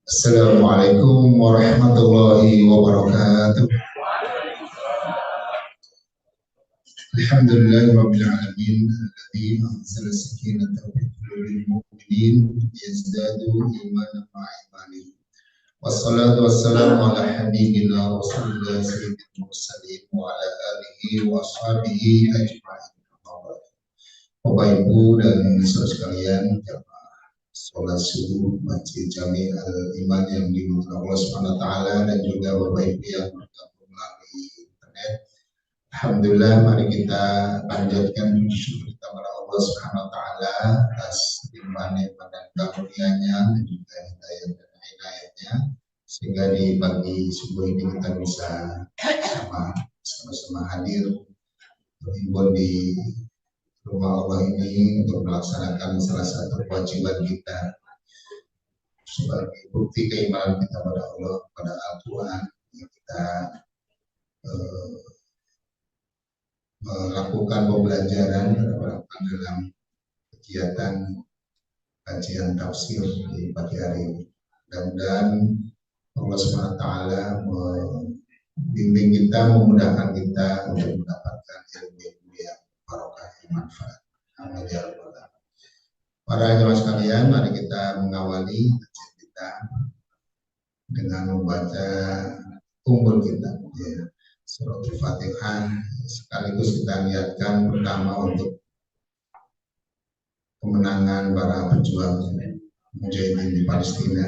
Assalamualaikum warahmatullahi wabarakatuh. Alhamdulillahirabbil alamin alladzi anzala sakinata fi qulubil mu'minin yazdadu imanan ma'a imanihim. Wassalatu wassalamu ala habibina Rasulillah sayyidil mursalin wa ala alihi wa ashabihi ajma'in. Bapak Ibu dan saudara sekalian, sholat subuh Masjid Jami Al Iman yang dimuliakan Allah Subhanahu wa taala dan juga Bapak Ibu yang bergabung melalui internet. Alhamdulillah, mari kita panjatkan puji syukur kita kepada Allah Subhanahu wa taala atas iman dan karunia-Nya dan juga hidayah dan hidayahnya sehingga di pagi subuh ini kita bisa sama-sama hadir berhimpun di rumah Allah ini untuk melaksanakan salah satu kewajiban kita sebagai bukti keimanan kita pada Allah, pada Al-Quran yang kita melakukan pembelajaran dalam kegiatan kajian tafsir di pagi hari ini. Mudah-mudahan Allah SWT membimbing kita, memudahkan kita untuk mendapatkan ilmu yang barokah yang manfaat. Amin ya rabbal alamin. Para jemaah sekalian, mari kita mengawali kajian kita dengan membaca ummul kitab, ya, surat Al-Fatihah. Sekaligus kita niatkan pertama untuk kemenangan para pejuang mujahidin di Palestina.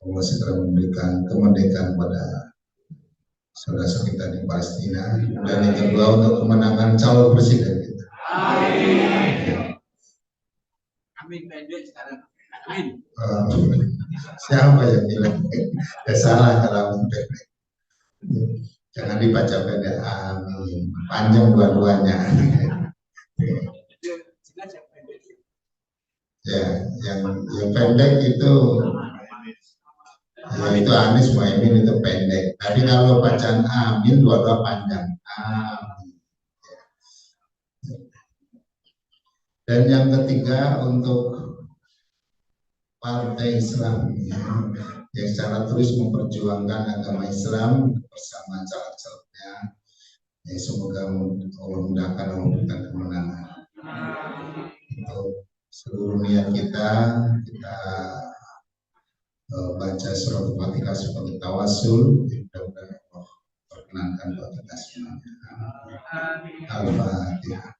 Allah segera memberikan kemerdekaan pada saudara kita di Palestina, dan yang kedua untuk kemenangan calon presiden kita. Amin. Pendek sekarang. Amin. Siapa yang bilang? Salah kalau pendek. Jangan dibaca pendek. Amin. Panjang dua-duanya. Ya, yang pendek itu ya itu Anies Mohaimin itu pendek. Tapi kalau bacaan amin dua-dua panjang. Amin. Dan yang ketiga untuk Partai Islam yang secara terus memperjuangkan agama Islam bersama caleg-calegnya. Ya, semoga Allah mudahkan dan memberikan kemenangan. Untuk seluruh niat kita baca surat Al-Fatihah sebagai tawasul. Mudah-mudahan Allah perkenankan buat kita semuanya. Al-Fatihah.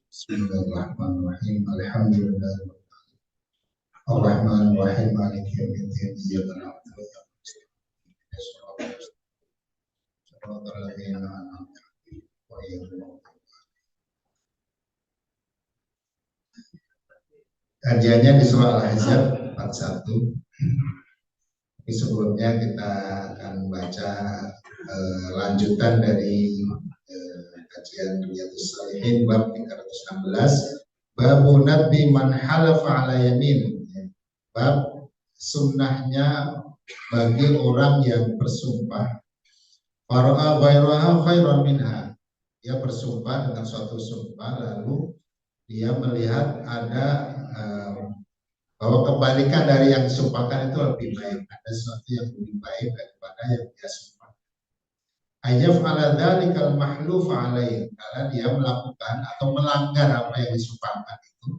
Bismillahirrahmanirrahim. Alhamdulillah. Ar-Rahmanir-Rahim. Maliki yaumiddin. Iyyaka na'budu wa iyyaka nasta'in. Shiratal ladzina an'amta 'alaihim ghairil maghdubi. Kajiannya di surah Al-Ahzab 41. Tapi sebelumnya kita akan membaca lanjutan dari kajian Riyadhus Shalihin bab 316, babu nadbi man halafa ala yamin. Bab sunnahnya bagi orang yang bersumpah fara'a ghairaha khairan minha. Dia bersumpah dengan suatu sumpah lalu dia melihat ada bahwa kebalikan dari yang disumpahkan itu lebih baik, ada sesuatu yang lebih baik daripada yang dia sumpah. Ayaf ala dzalikal mahluf alaih, karena dia melakukan atau melanggar apa yang disumpahkan itu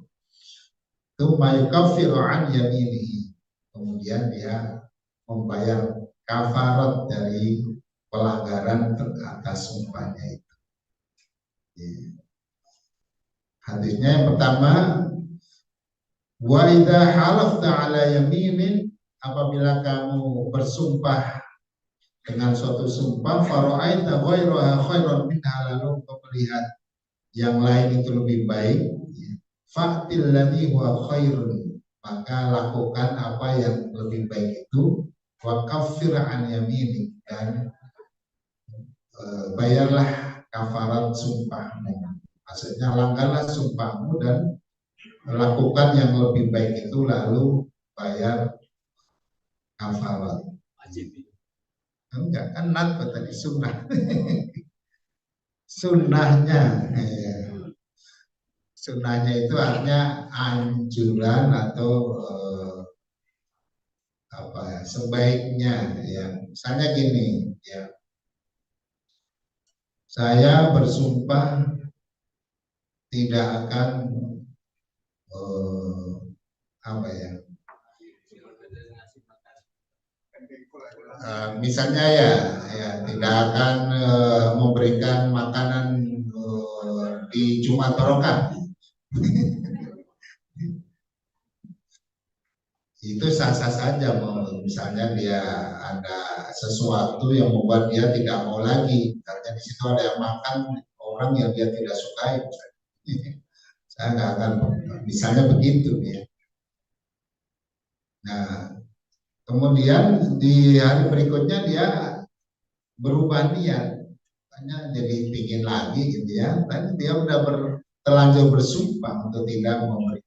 mayukaffiru an yaminihi, kemudian dia membayar kafarat dari pelanggaran atas sumpahnya itu. Hadisnya yang pertama, wa idza halafta ala yaminin, apabila kamu bersumpah dengan suatu sumpah fara'aita ghairaha khairan minha, lalu kau melihat yang lain itu lebih baik, fa'til ladzi huwa khairun, maka lakukan apa yang lebih baik itu, wa kaffir an yaminik, dan bayarlah kafarat sumpahmu. Maksudnya langgarlah sumpahmu dan lakukan yang lebih baik itu lalu bayar kafarat. Enggak, kan nat tadi sunnah. Sunnahnya Sunnahnya itu artinya anjuran atau apa ya, sebaiknya ya. Misalnya gini ya, saya bersumpah tidak akan apa ya, misalnya ya tidak akan memberikan makanan di Jumat Barokah. Itu sah-sah saja, mau misalnya dia ada sesuatu yang membuat dia tidak mau lagi, karena di situ ada yang makan orang yang dia tidak sukai, saya nggak akan, misalnya begitu ya. Nah, kemudian di hari berikutnya dia berubah niat, hanya jadi pingin lagi gitu ya. Tadi dia udah terlanjur bersumpah untuk tidak memberi.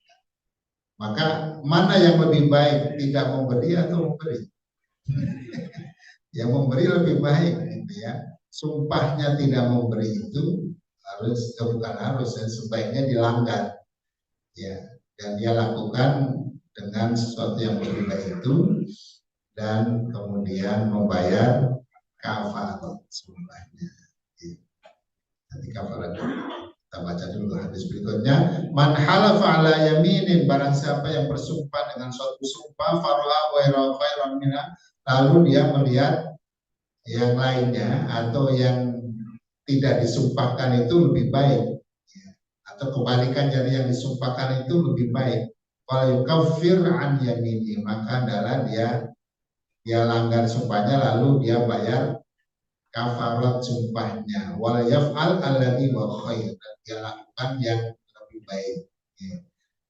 Maka mana yang lebih baik, tidak memberi atau memberi? Yang memberi lebih baik gitu ya. Sumpahnya tidak memberi itu harus, bukan harus ya, sebaiknya dilanggar ya, dan dia lakukan dengan sesuatu yang lebih baik itu, dan kemudian membayar kafarat sumpahnya. Nanti kafarat kita baca dulu hadis berikutnya. Man halafa ala yaminin, barang siapa yang bersumpah dengan suatu sumpah, faro'a wa khairan minha, lalu dia melihat yang lainnya atau yang tidak disumpahkan itu lebih baik, atau kebalikan dari yang disumpahkan itu lebih baik, kalau kafir an yamini, maka adalah dia langgar sumpahnya lalu dia bayar kafarat sumpahnya. Wal yaf'al alladhi wa khair, dan dia lakukan yang lebih baik ya.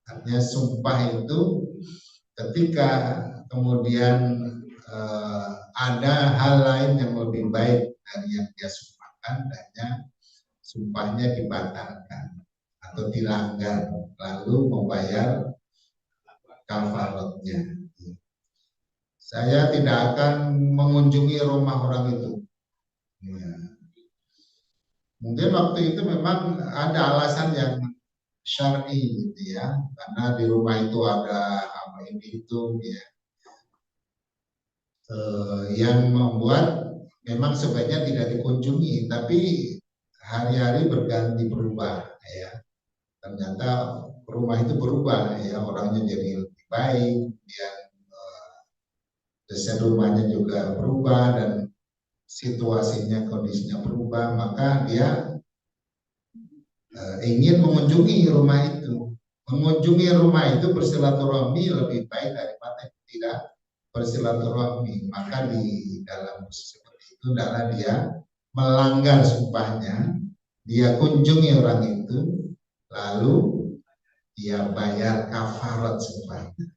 Artinya sumpah itu ketika kemudian ada hal lain yang lebih baik dari yang dia sumpahkan, dannya sumpahnya dibatalkan atau dilanggar, lalu membayar kafaratnya. Saya tidak akan mengunjungi rumah orang itu ya. Mungkin waktu itu memang ada alasan yang syar'i gitu ya, karena di rumah itu ada apa ini itu ya, yang membuat memang sebaiknya tidak dikunjungi, tapi hari-hari berganti berubah ya. Ternyata rumah itu berubah ya, orangnya jadi lebih baik, dia desain rumahnya juga berubah dan situasinya, kondisinya berubah, maka dia ingin mengunjungi rumah itu. Mengunjungi rumah itu bersilaturahmi lebih baik daripada tidak bersilaturahmi. Maka di dalam seperti itu adalah dia melanggar sumpahnya, dia kunjungi orang itu, lalu dia bayar kafarat sumpahnya.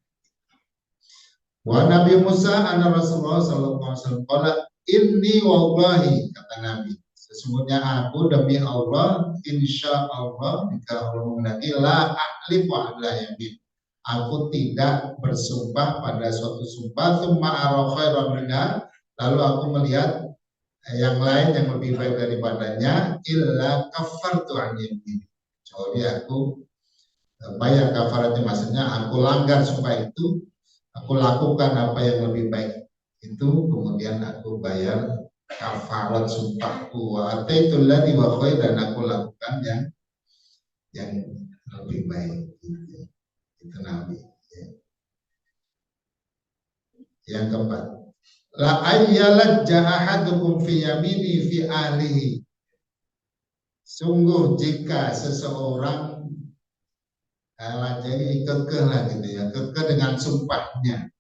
Wa Nabi Musa anna Rasulullah sallallahu alaihi wasallam qala inni wallahi, kata Nabi, sesungguhnya aku demi Allah, insya Allah, jika Allah menghendaki, la ahlifu ala yamin, aku tidak bersumpah pada suatu sumpah, tsumma ara khairan minha, lalu aku melihat yang lain yang lebih baik daripadanya, illa kafartu an yamin, kecuali aku bayar kafaratnya, maksudnya aku langgar sumpah itu, aku lakukan apa yang lebih baik itu, kemudian aku bayar kafarat sumpahku, wa ataitul ladzi wa khair, dan aku lakukan yang lebih baik gitu. Itu Nabi ya. Yang keempat, la ayyalat jahadukum fi yamini fi ahlihi, sungguh jika seseorang jadi kekeh lah gitu ya, kekeh dengan sumpahnya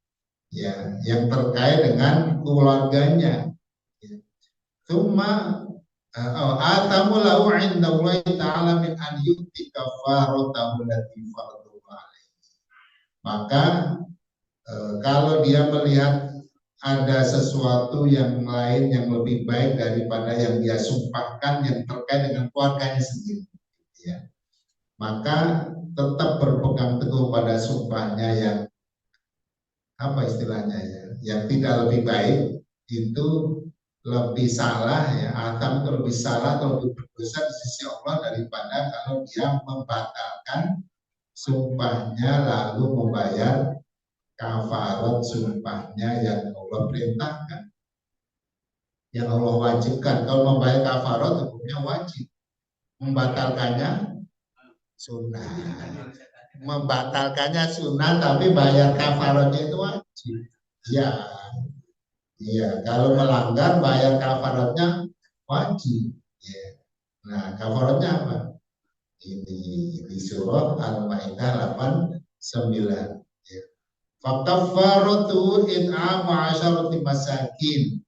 ya, yang terkait dengan keluarganya ya. Tsumma atamu lahu indallahi ta'ala min an yu'ti kafaratahu allati faradahu alaihi, maka kalau dia melihat ada sesuatu yang lain yang lebih baik daripada yang dia sumpahkan yang terkait dengan keluarganya sendiri ya, maka tetap berpegang teguh pada sumpahnya yang apa istilahnya ya, yang tidak lebih baik itu, lebih salah ya, atam itu lebih salah atau lebih berdosa di sisi Allah daripada kalau dia membatalkan sumpahnya lalu membayar kafarat sumpahnya yang Allah perintahkan, yang Allah wajibkan. Kalau membayar kafarat hukumnya wajib, membatalkannya sunnah. Membatalkannya sunnah tapi bayar kafaratnya itu wajib. Ya, iya. Kalau melanggar bayar kafaratnya wajib. Ya. Nah, kafaratnya apa? Ini di surah Al-Maidah 89. Ya. Fakafaratu it'amu asyarati masakin.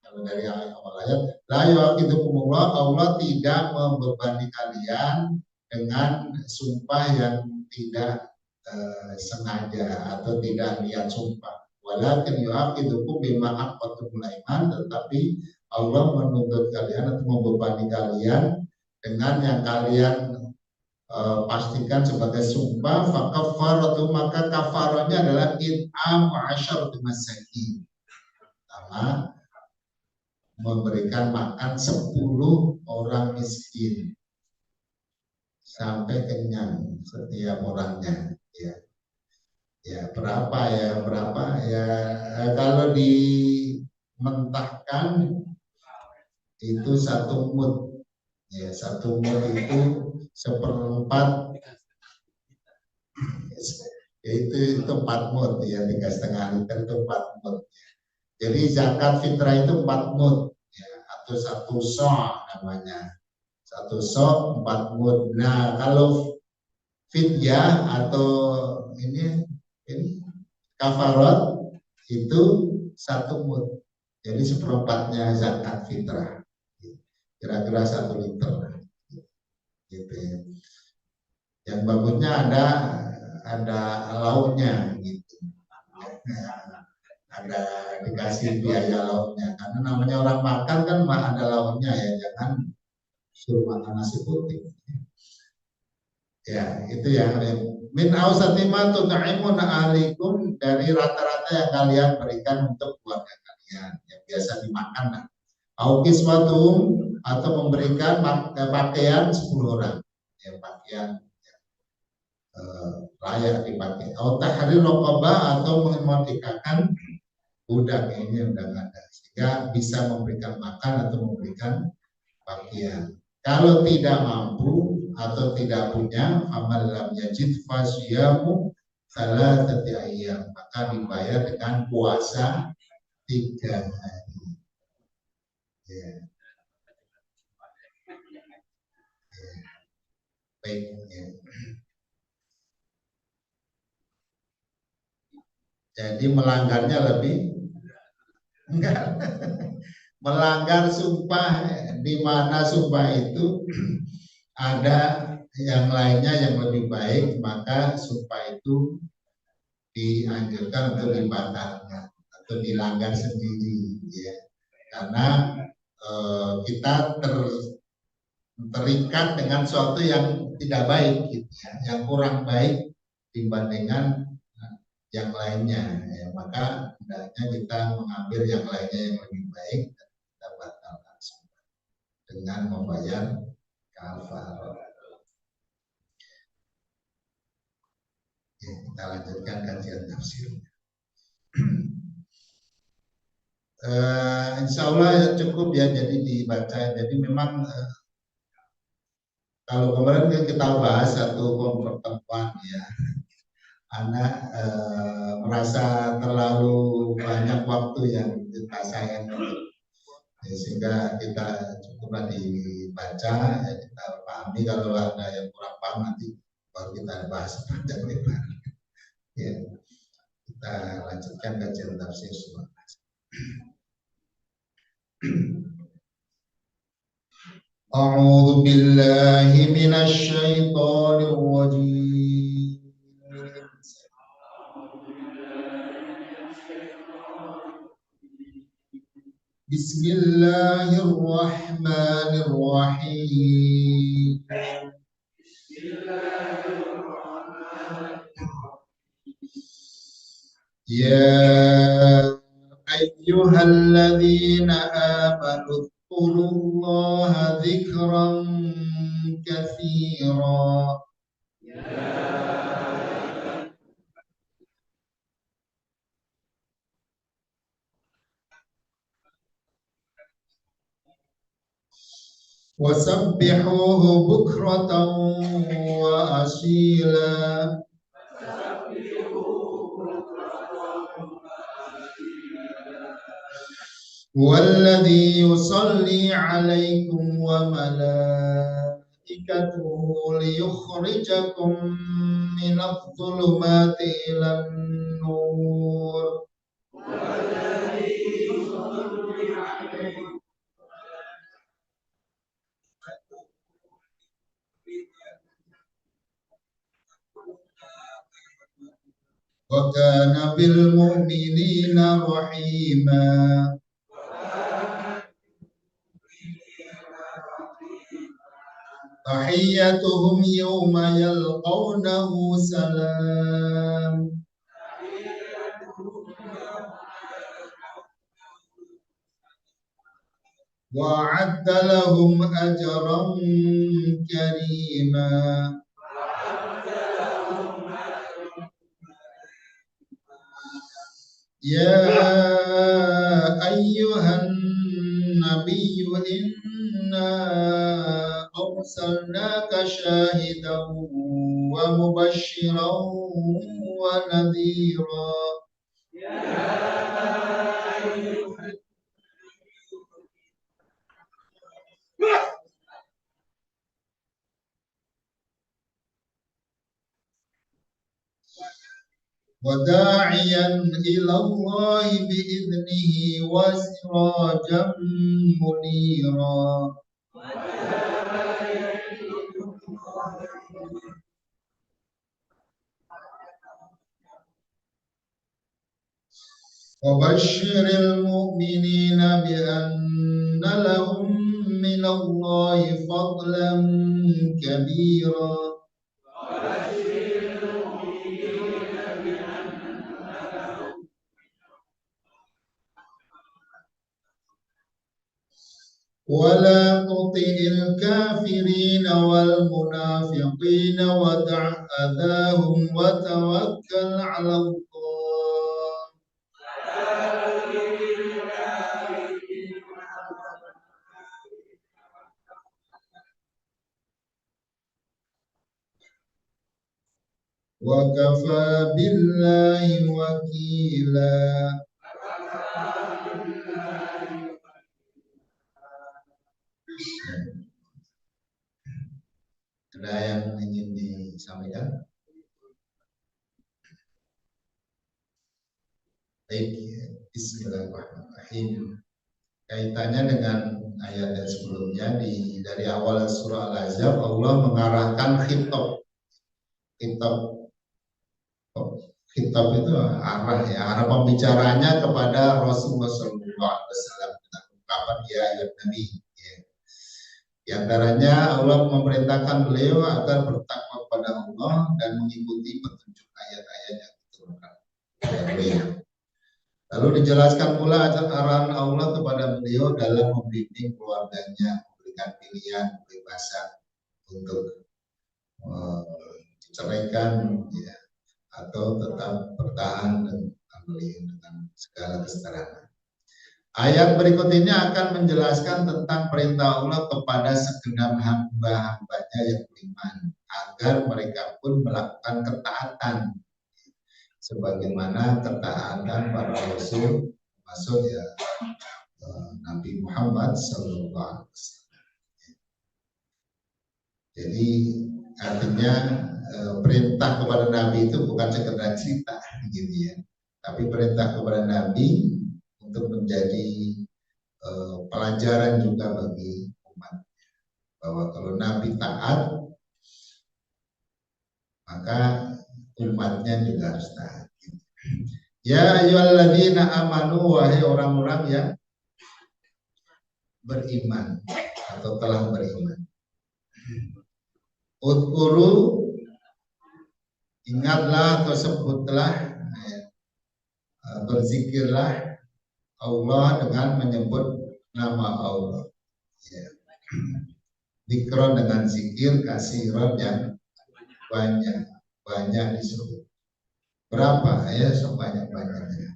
Kalau dari awal ayat, la yu'aqidukumullah, Allah tidak membebani kalian dengan sumpah yang tidak sengaja atau tidak niat sumpah. Walakin yu'aqidukum bima aqadtumul aiman, tetapi Allah menuntut kalian atau membebani kalian dengan yang kalian pastikan sebagai sumpah. Fakafaratu, maka kafaranya adalah it'am asyaratu masakin. Pertama, memberikan makan 10 orang miskin sampai kenyang setiap orangnya. Ya, ya berapa ya kalau dimentahkan itu 1 mud. Ya, 1 mud itu 1/4, itu 4 mud ya, 3,5 liter itu 4 mud. Jadi zakat fitrah itu 4 mud ya, atau 1 so' namanya. 1 so' 4 mud. Nah, kalau fidyah atau ini kafarat itu 1 mud. Jadi 1/4-nya zakat fitrah. Kira-kira 1 liter. Gitu ya. Yang bagusnya ada lauknya gitu. Ada dikasih biaya lauknya, karena namanya orang makan kan ada lauknya ya, jangan suruh makan nasi putih. Ya, itu ya. Min ausati ma tut'imuna ahlikum, dari rata-rata yang kalian berikan untuk keluarga kalian yang biasa dimakan. Nah, au kiswatum, atau memberikan pakaian 10 orang. Ya, pakaian layak dipakai. Au tahrir raqabah, atau memerdekakan budak, ini udah nggak ada, sehingga bisa memberikan makan atau memberikan pakaian. Kalau tidak mampu atau tidak punya, amal lam yajid fasyamu salasati ayyam, maka dibayar dengan puasa 3 hari. Ya. Ya. Baik. Ya. Jadi melanggarnya lebih enggak. Melanggar sumpah, di mana sumpah itu ada yang lainnya yang lebih baik, maka sumpah itu dianjurkan untuk dibatalkan atau dilanggar sendiri ya, karena kita terikat dengan sesuatu yang tidak baik gitu ya, yang kurang baik dibandingkan yang lainnya ya, maka hendaknya kita mengambil yang lainnya yang lebih baik dan kita batalkan dengan membayar kafarat. Ya, kita lanjutkan kajian tafsirnya. Insya Allah cukup ya, jadi dibaca. Jadi memang kalau kemarin kan kita bahas satu pertemuan ya, anak merasa terlalu banyak waktu yang kita sayang, ya, sehingga kita cukuplah dibaca ya, kita pahami. Kalau ada yang kurang paham nanti baru kita bahas panjang lebar. Ya, kita lanjutkan kajian tafsir surah. A'udzu billahi minasy syaithanir rajim. Bismillahirrahmanirrahim. Ya ayyuhalladzina amanu dzkurullaha dzikran katsira. Wasabbihuhu bukratan wa asila. Walladzi yusalli 'alaikum wa malaikatuhu liyukhrijakum minadh dhulumati ilan nur. Wa kana bil mu'minina rahima. Tahiyyatuhum yawma yalqawnahu salam. Wa'adda lahum ajran karima. Ya ayyuhan nabiyyu inna arsalnaka syahidan wa mubasysyiran wa nadhira. وداعيا إلى الله بإذنه وسراجا منيرا. وبشر المؤمنين بأن لهم من الله فضلا كبيرا. ولا تطع الكافرين والمنافقين ودع أذاهم وتوكل على الله. وكفى بالله وكيلا. Ada yang ingin disampaikan? Baik, Bismillahirrahmanirrahim. Kaitannya dengan ayat yang sebelumnya dari awal surah Al-Ahzab, Allah mengarahkan khitab. Khitab itu arah pembicaranya kepada Rasulullah SAW dengan ungkapan ya ayat Nabi. Di antaranya Allah memerintahkan beliau agar bertakwa kepada Allah dan mengikuti petunjuk ayat-ayat yang diturunkan oleh beliau. Lalu dijelaskan pula arahan Allah kepada beliau dalam membimbing keluarganya, memberikan pilihan, kebebasan untuk diceraikan, ya, atau tetap bertahan dengan segala kesetaraan. Ayat berikut ini akan menjelaskan tentang perintah Allah kepada segenap hamba-hambanya yang beriman agar mereka pun melakukan ketaatan sebagaimana ketaatan para rasul, termasuk ya Nabi Muhammad SAW. Jadi artinya perintah kepada Nabi itu bukan sekedar cerita gitu ya, tapi perintah kepada Nabi untuk menjadi pelajaran juga bagi umat, bahwa kalau Nabi taat maka umatnya juga harus taat. Ya ayyuhalladzina amanu, wahai orang-orang yang beriman atau telah beriman. Udkuru, ingatlah atau sebutlah, berzikirlah Allah dengan menyebut nama Allah. Ya. Dikron dengan zikir, kasiron yang banyak disebut. Berapa? Ya sebanyak-banyaknya.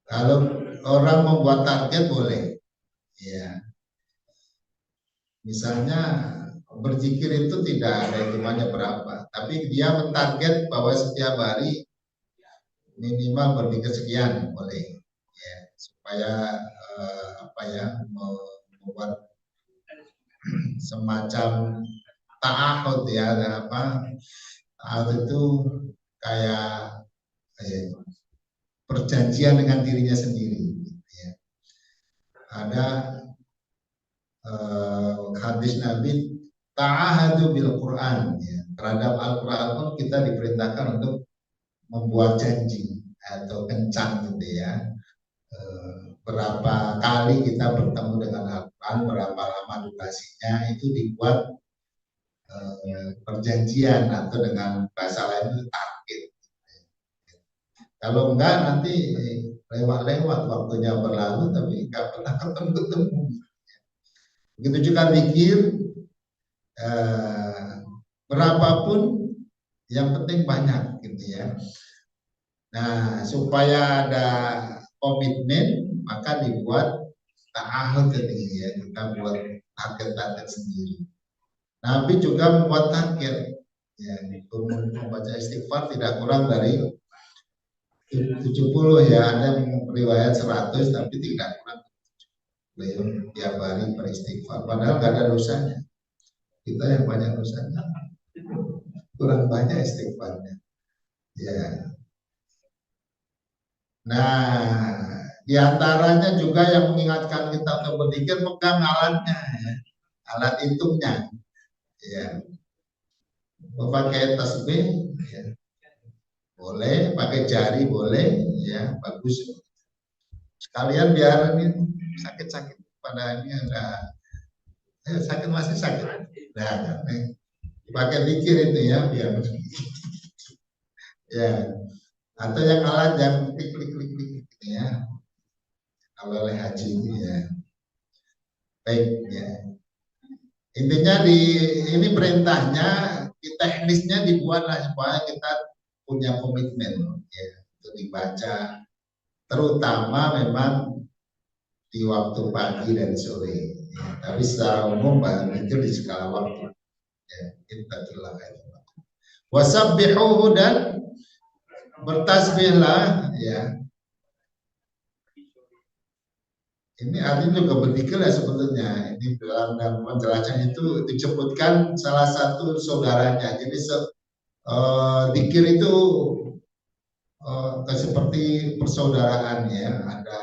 Kalau orang membuat target boleh, ya. Misalnya berzikir itu tidak ada hitungannya berapa, tapi dia mentarget bahwa setiap hari minimal berzikir sekian boleh, ya, supaya membuat semacam ta'ahud ya, ta'ahud itu kayak perjanjian dengan dirinya sendiri. Ya. Ada hadis Nabi ta'ahadu bil Quran, ya. Terhadap Al-Quran pun kita diperintahkan untuk membuat janji atau kencan gitu ya. Berapa kali kita bertemu dengan Al-Quran, berapa lama durasinya, itu dibuat perjanjian atau dengan bahasa lain itu target. Kalau enggak nanti lewat-lewat waktunya berlalu tapi enggak pernah ketemu. Begitu juga zikir, berapapun yang penting banyak gitu ya. Nah, supaya ada komitmen maka dibuat ta'ahud tadi ya, kita buat target-target sendiri. Nabi juga membuat target ya, untuk membaca istighfar tidak kurang dari 70 ya, ada riwayat 100 tapi tidak kurang. Beliau tiap hari beristighfar padahal gak ada dosanya. Kita yang banyak dosanya, kurang banyak istighfarnya. Ya. Nah, diantaranya juga yang mengingatkan kita untuk berzikir, pegang alatnya, ya. Alat hitungnya, ya. Pakai tasbih, ya. Boleh, pakai jari boleh, ya, bagus. Sekalian biar ini sakit-sakit pada ini ada sakit masih sakit. Nah, pakai zikir itu ya biar ya. Atau yang alat yang klik ya. Kalau oleh haji itu ya. Baik ya. Intinya ini perintahnya, teknisnya dibuatlah supaya kita punya komitmen ya untuk dibaca, terutama memang di waktu pagi dan sore. Ya. Tapi secara umum itu di segala waktu. Ya, kita terlalu. Wasabbihuhu dan bertasbihlah ya. Ini artinya juga berzikir ya sebetulnya. Ini dalam penjelasan itu disebutkan salah satu saudaranya. Jadi zikir itu seperti persaudaraan ya. Ada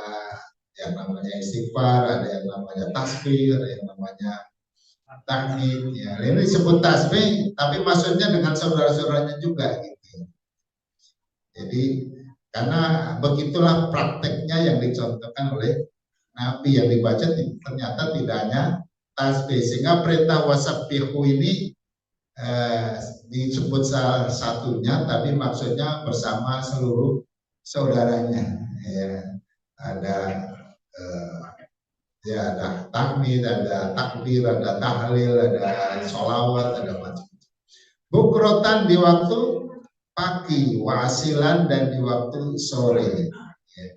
yang namanya istighfar, ada yang namanya tasbih, ada yang namanya tahmid. Ya. Ini disebut tasbih, tapi maksudnya dengan saudara-saudaranya juga gitu. Jadi karena begitulah prakteknya yang dicontohkan oleh Nabi yang dibaca ternyata tidak hanya tasbih, sehingga perintah wasabbihu ini disebut salah satunya, tapi maksudnya bersama seluruh saudaranya. Ya, ada ya ada tahmid, ada takbir, ada tahlil, ada sholawat, ada macam-macam. Bukrotan di waktu pagi, wasilan dan di waktu sore. Ya.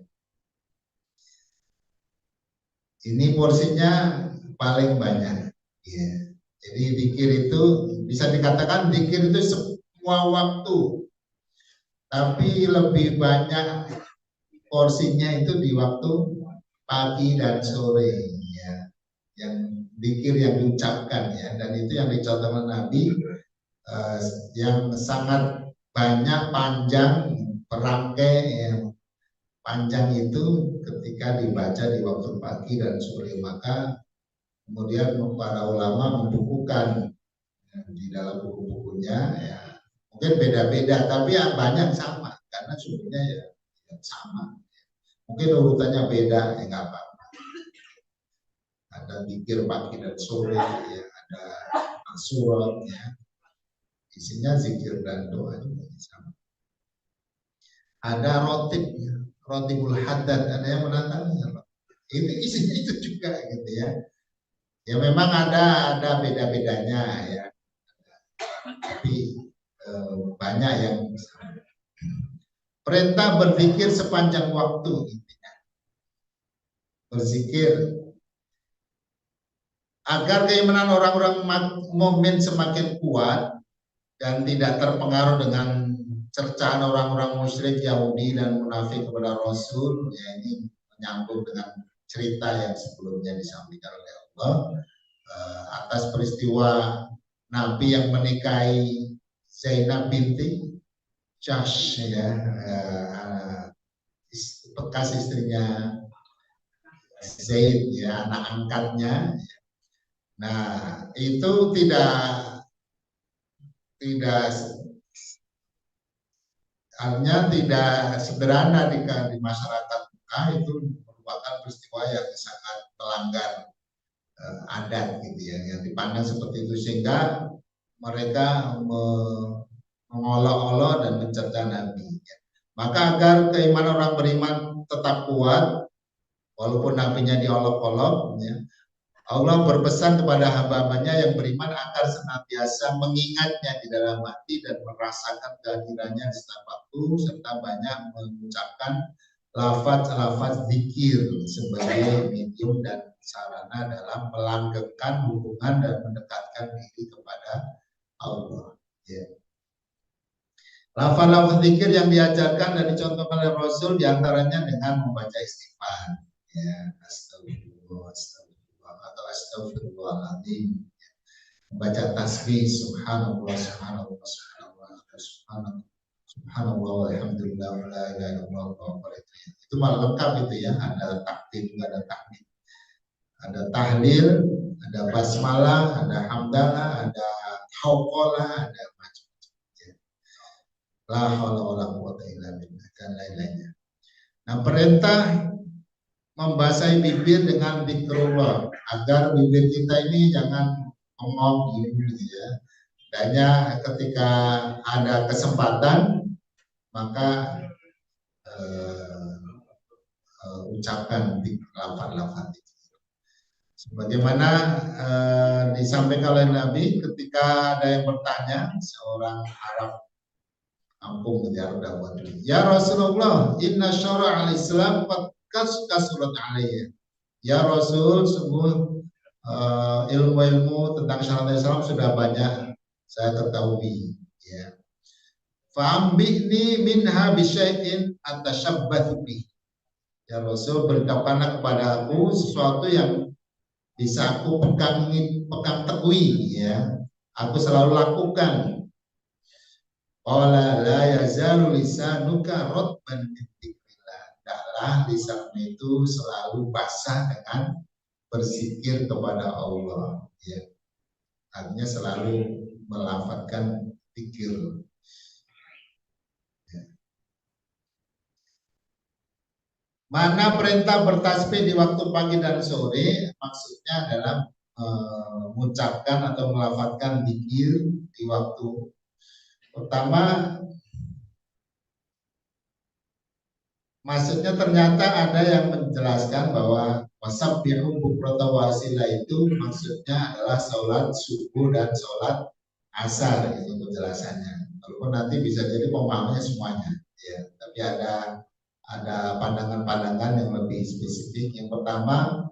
Ini porsinya paling banyak. Ya. Jadi zikir itu bisa dikatakan zikir itu semua waktu, tapi lebih banyak porsinya itu di waktu pagi dan sore. Ya. Yang zikir yang diucapkan ya, dan itu yang dicontohkan Nabi yang sangat banyak panjang perangkai yang panjang itu ketika dibaca di waktu pagi dan sore. Maka kemudian para ulama membukukan di dalam buku-bukunya ya, mungkin beda-beda tapi yang banyak sama karena sumbernya ya sama. Mungkin urutannya beda ya nggak apa-apa. Ada zikir pagi dan sore ya, ada surat ya, isinya zikir dan doa juga sama. Ada rotib ya. rotibul haddad, ada yang menantangnya. Itu isinya itu juga gitu ya. Ya memang ada beda-bedanya ya, tapi banyak yang perintah berzikir sepanjang waktu, intinya berzikir agar keimanan orang-orang mukmin semakin kuat dan tidak terpengaruh dengan cercaan orang-orang musyrik Yahudi dan munafik kepada Rasul. Ya, ini menyambung dengan cerita yang sebelumnya disampaikan oleh Allah atas peristiwa Nabi yang menikahi Zainab binti Jahsh, ya, bekas istrinya Zaid, ya, anak angkatnya. Nah, itu tidak artinya tidak sederhana di masyarakat Mekah. Itu merupakan peristiwa yang sangat melanggar adat gitu ya, yang dipandang seperti itu, sehingga mereka mengolok-olok dan mencerca Nabi. Maka agar keimanan orang beriman tetap kuat walaupun nabinya diolok-olok, ya, Allah berpesan kepada hamba-hambanya yang beriman agar senantiasa mengingatnya di dalam hati dan merasakan kehadirannya di setiap waktu, serta banyak mengucapkan lafaz-lafaz zikir sebagai medium dan sarana dalam melanggengkan hubungan dan mendekatkan diri kepada Allah. Ya. Lafaz-lafaz zikir yang diajarkan dan dicontohkan oleh Rasul diantaranya dengan membaca istighfar, ya, astagfirullah, atau astagfirullahaladzim, membaca tasbih subhanallah subhanallah subhanallah subhanallah subhanallah walhamdulillah wala ilaha illallah. Itu malah lengkap itu ya, ada takbir juga, ada tahmid, ada tahlil, ada basmalah, ada hamdalah, ada hauqalah, ada macam-macam. La haula wala quwwata illa billah dan lain-lainnya. Nah, perintah membasahi bibir dengan zikrullah agar bibir kita ini jangan ngomong gitu ya. Hanya ketika ada kesempatan maka ucapkan lafaz-lafaz itu. Sebagaimana disampaikan oleh Nabi ketika ada yang bertanya, seorang Arab kampung di Arab Dawud, ya Rasulullah, inna syara' al-Islam qad kasurat alayya. Ya Rasul, sungguh ilmu-ilmu tentang syariat Islam sudah banyak saya ketahui. Ya. Fa'ambini minha bisyai'in atashabbathu bih. Ya Rasul, beritahukanlah kepada aku sesuatu yang bisa aku pegang teguhi, ya. Aku selalu lakukan. Qala la yazalu lisanuka rotban min dzikrillah. Hendaklah lisanmu itu selalu basah dengan berzikir kepada Allah, ya. Artinya selalu melafazkan zikir. Ya. Mana perintah bertasbih di waktu pagi dan sore, maksudnya adalah mengucapkan atau melafazkan zikir di waktu pertama. Maksudnya ternyata ada yang menjelaskan bahwa wasabbihu bukrata wasila itu maksudnya adalah sholat subuh dan sholat asar, itu penjelasannya. Walaupun nanti bisa jadi pemahamannya semuanya, ya. Tapi ada pandangan-pandangan yang lebih spesifik. Yang pertama,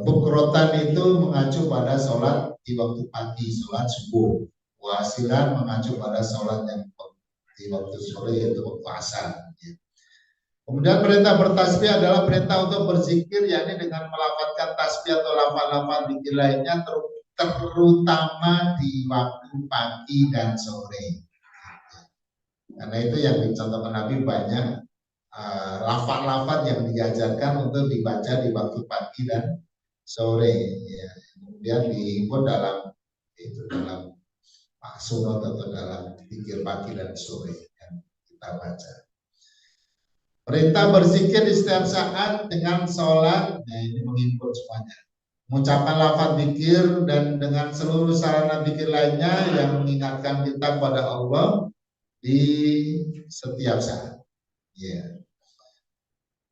bukrotan itu mengacu pada sholat di waktu pagi, sholat subuh. Wasilan mengacu pada sholat yang di waktu sore, yaitu waktu asar. Ya. Kemudian perintah bertasbih adalah perintah untuk berzikir, yakni dengan melafazkan tasbih atau lafaz-lafaz zikir lainnya, terutama di waktu pagi dan sore. Karena itu yang dicontohkan Nabi banyak lafaz-lafaz yang diajarkan untuk dibaca di waktu pagi dan sore. Ya. Kemudian dihimpun dalam sunat atau dalam zikir pagi dan sore yang kita baca. Perintah berzikir di setiap saat dengan sholat, nah ini menghimpun semuanya. Mengucapkan lafaz zikir dan dengan seluruh sarana zikir lainnya yang mengingatkan kita kepada Allah di setiap saat. Ya.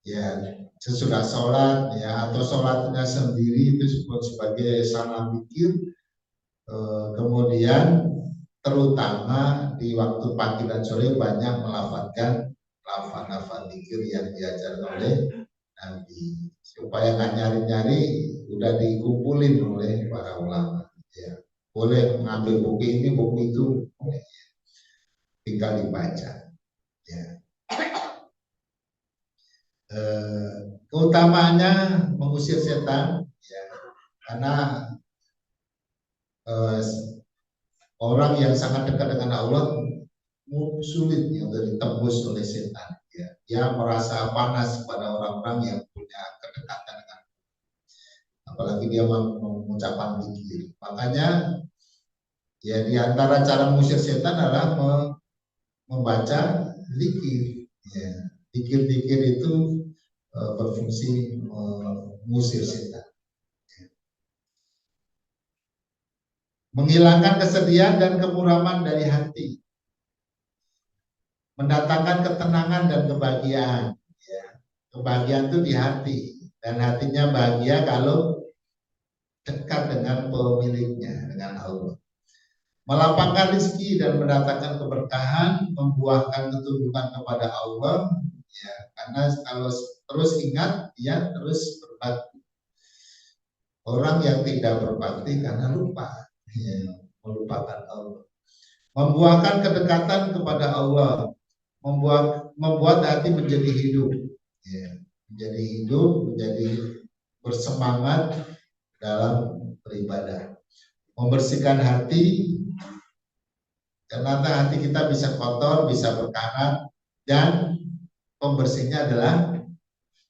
ya sesudah sholat ya atau sholatnya sendiri itu disebut sebagai salam zikir. Kemudian terutama di waktu pagi dan sore banyak melafalkan lafaz-lafaz zikir yang diajarkan oleh Nabi, supaya nggak nyari-nyari, udah dikumpulin oleh para ulama. Ya, boleh mengambil buku ini, buku itu, tinggal dibaca. Ya. Keutamaannya mengusir setan, ya, karena orang yang sangat dekat dengan Allah sulit ya untuk ditembus oleh setan. Ya. Dia merasa panas pada orang-orang yang punya kedekatan dengan, apalagi dia mengucapkan zikir. Makanya ya di antara cara mengusir setan adalah membaca zikir. Ya. Zikir-zikir itu berfungsi mengusir setan. Menghilangkan kesedihan dan kemuraman dari hati, mendatangkan ketenangan dan kebahagiaan. Ya. Kebahagiaan itu di hati, dan hatinya bahagia kalau dekat dengan pemiliknya, dengan Allah. Melapangkan rezeki dan mendatangkan keberkahan, membuahkan ketundukan kepada Allah. Ya, karena kalau terus ingat, dia terus berbakti. Orang yang tidak berbakti karena lupa, ya, melupakan Allah. Membuahkan kedekatan kepada Allah, membuat hati menjadi hidup, ya, menjadi hidup, menjadi bersemangat dalam beribadah. Membersihkan hati, karena hati kita bisa kotor, bisa berkarat, dan pembersihnya adalah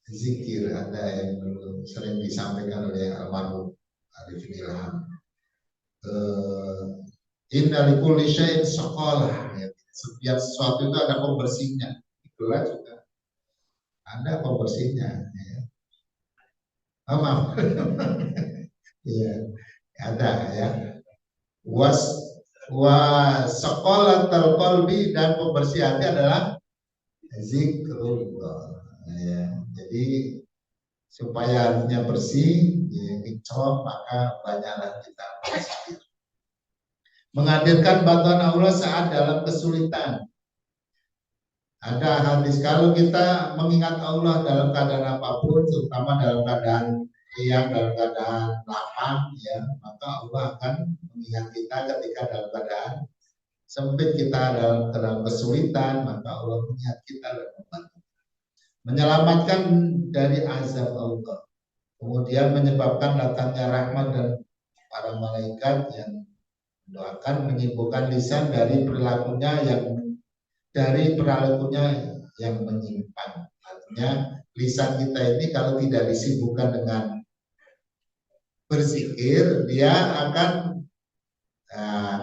zikir. Ada yang sering disampaikan oleh almarhum Arifin Ilham. Inna likulli syai'in shaqalah. Setiap sesuatu itu ada pembersihnya. Itulah juga ada pembersihnya. Ya. Oh, maaf. Ya, ada ya. Wa shaqalatul qalbi, dan pembersih hati adalah zikrullah. Ya. Jadi supaya hatinya bersih, ya, kicau, maka banyaklah kita berzikir. Menghadirkan bantuan Allah saat dalam kesulitan. Ada hadis, kalau kita mengingat Allah dalam keadaan apapun, terutama dalam keadaan riang, dalam keadaan lapang, ya, maka Allah akan mengingat kita. Ketika dalam keadaan sempit, kita dalam kesulitan, maka Allah mengingat kita dan membantu. Menyelamatkan dari azab Allah, kemudian menyebabkan datangnya rahmat dan para malaikat yang doakan, menyibukkan lisan dari perilakunya yang menyimpang. Artinya lisan kita ini kalau tidak disibukkan dengan berzikir, dia akan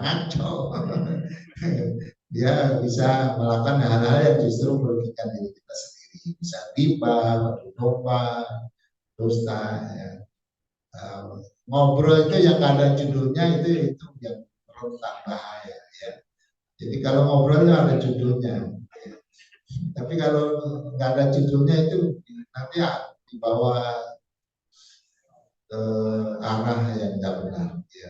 ngaco. Dia bisa melakukan hal-hal yang justru merugikan diri kita sendiri. Bisa tiba, domba, dusta. Ya. Ngobrol itu yang ada judulnya itu yang rentan bahaya. Ya. Jadi kalau ngobrol itu ada judulnya. Ya. Tapi kalau nggak ada judulnya itu nanti ya dibawa ke arah yang tidak benar. Ya.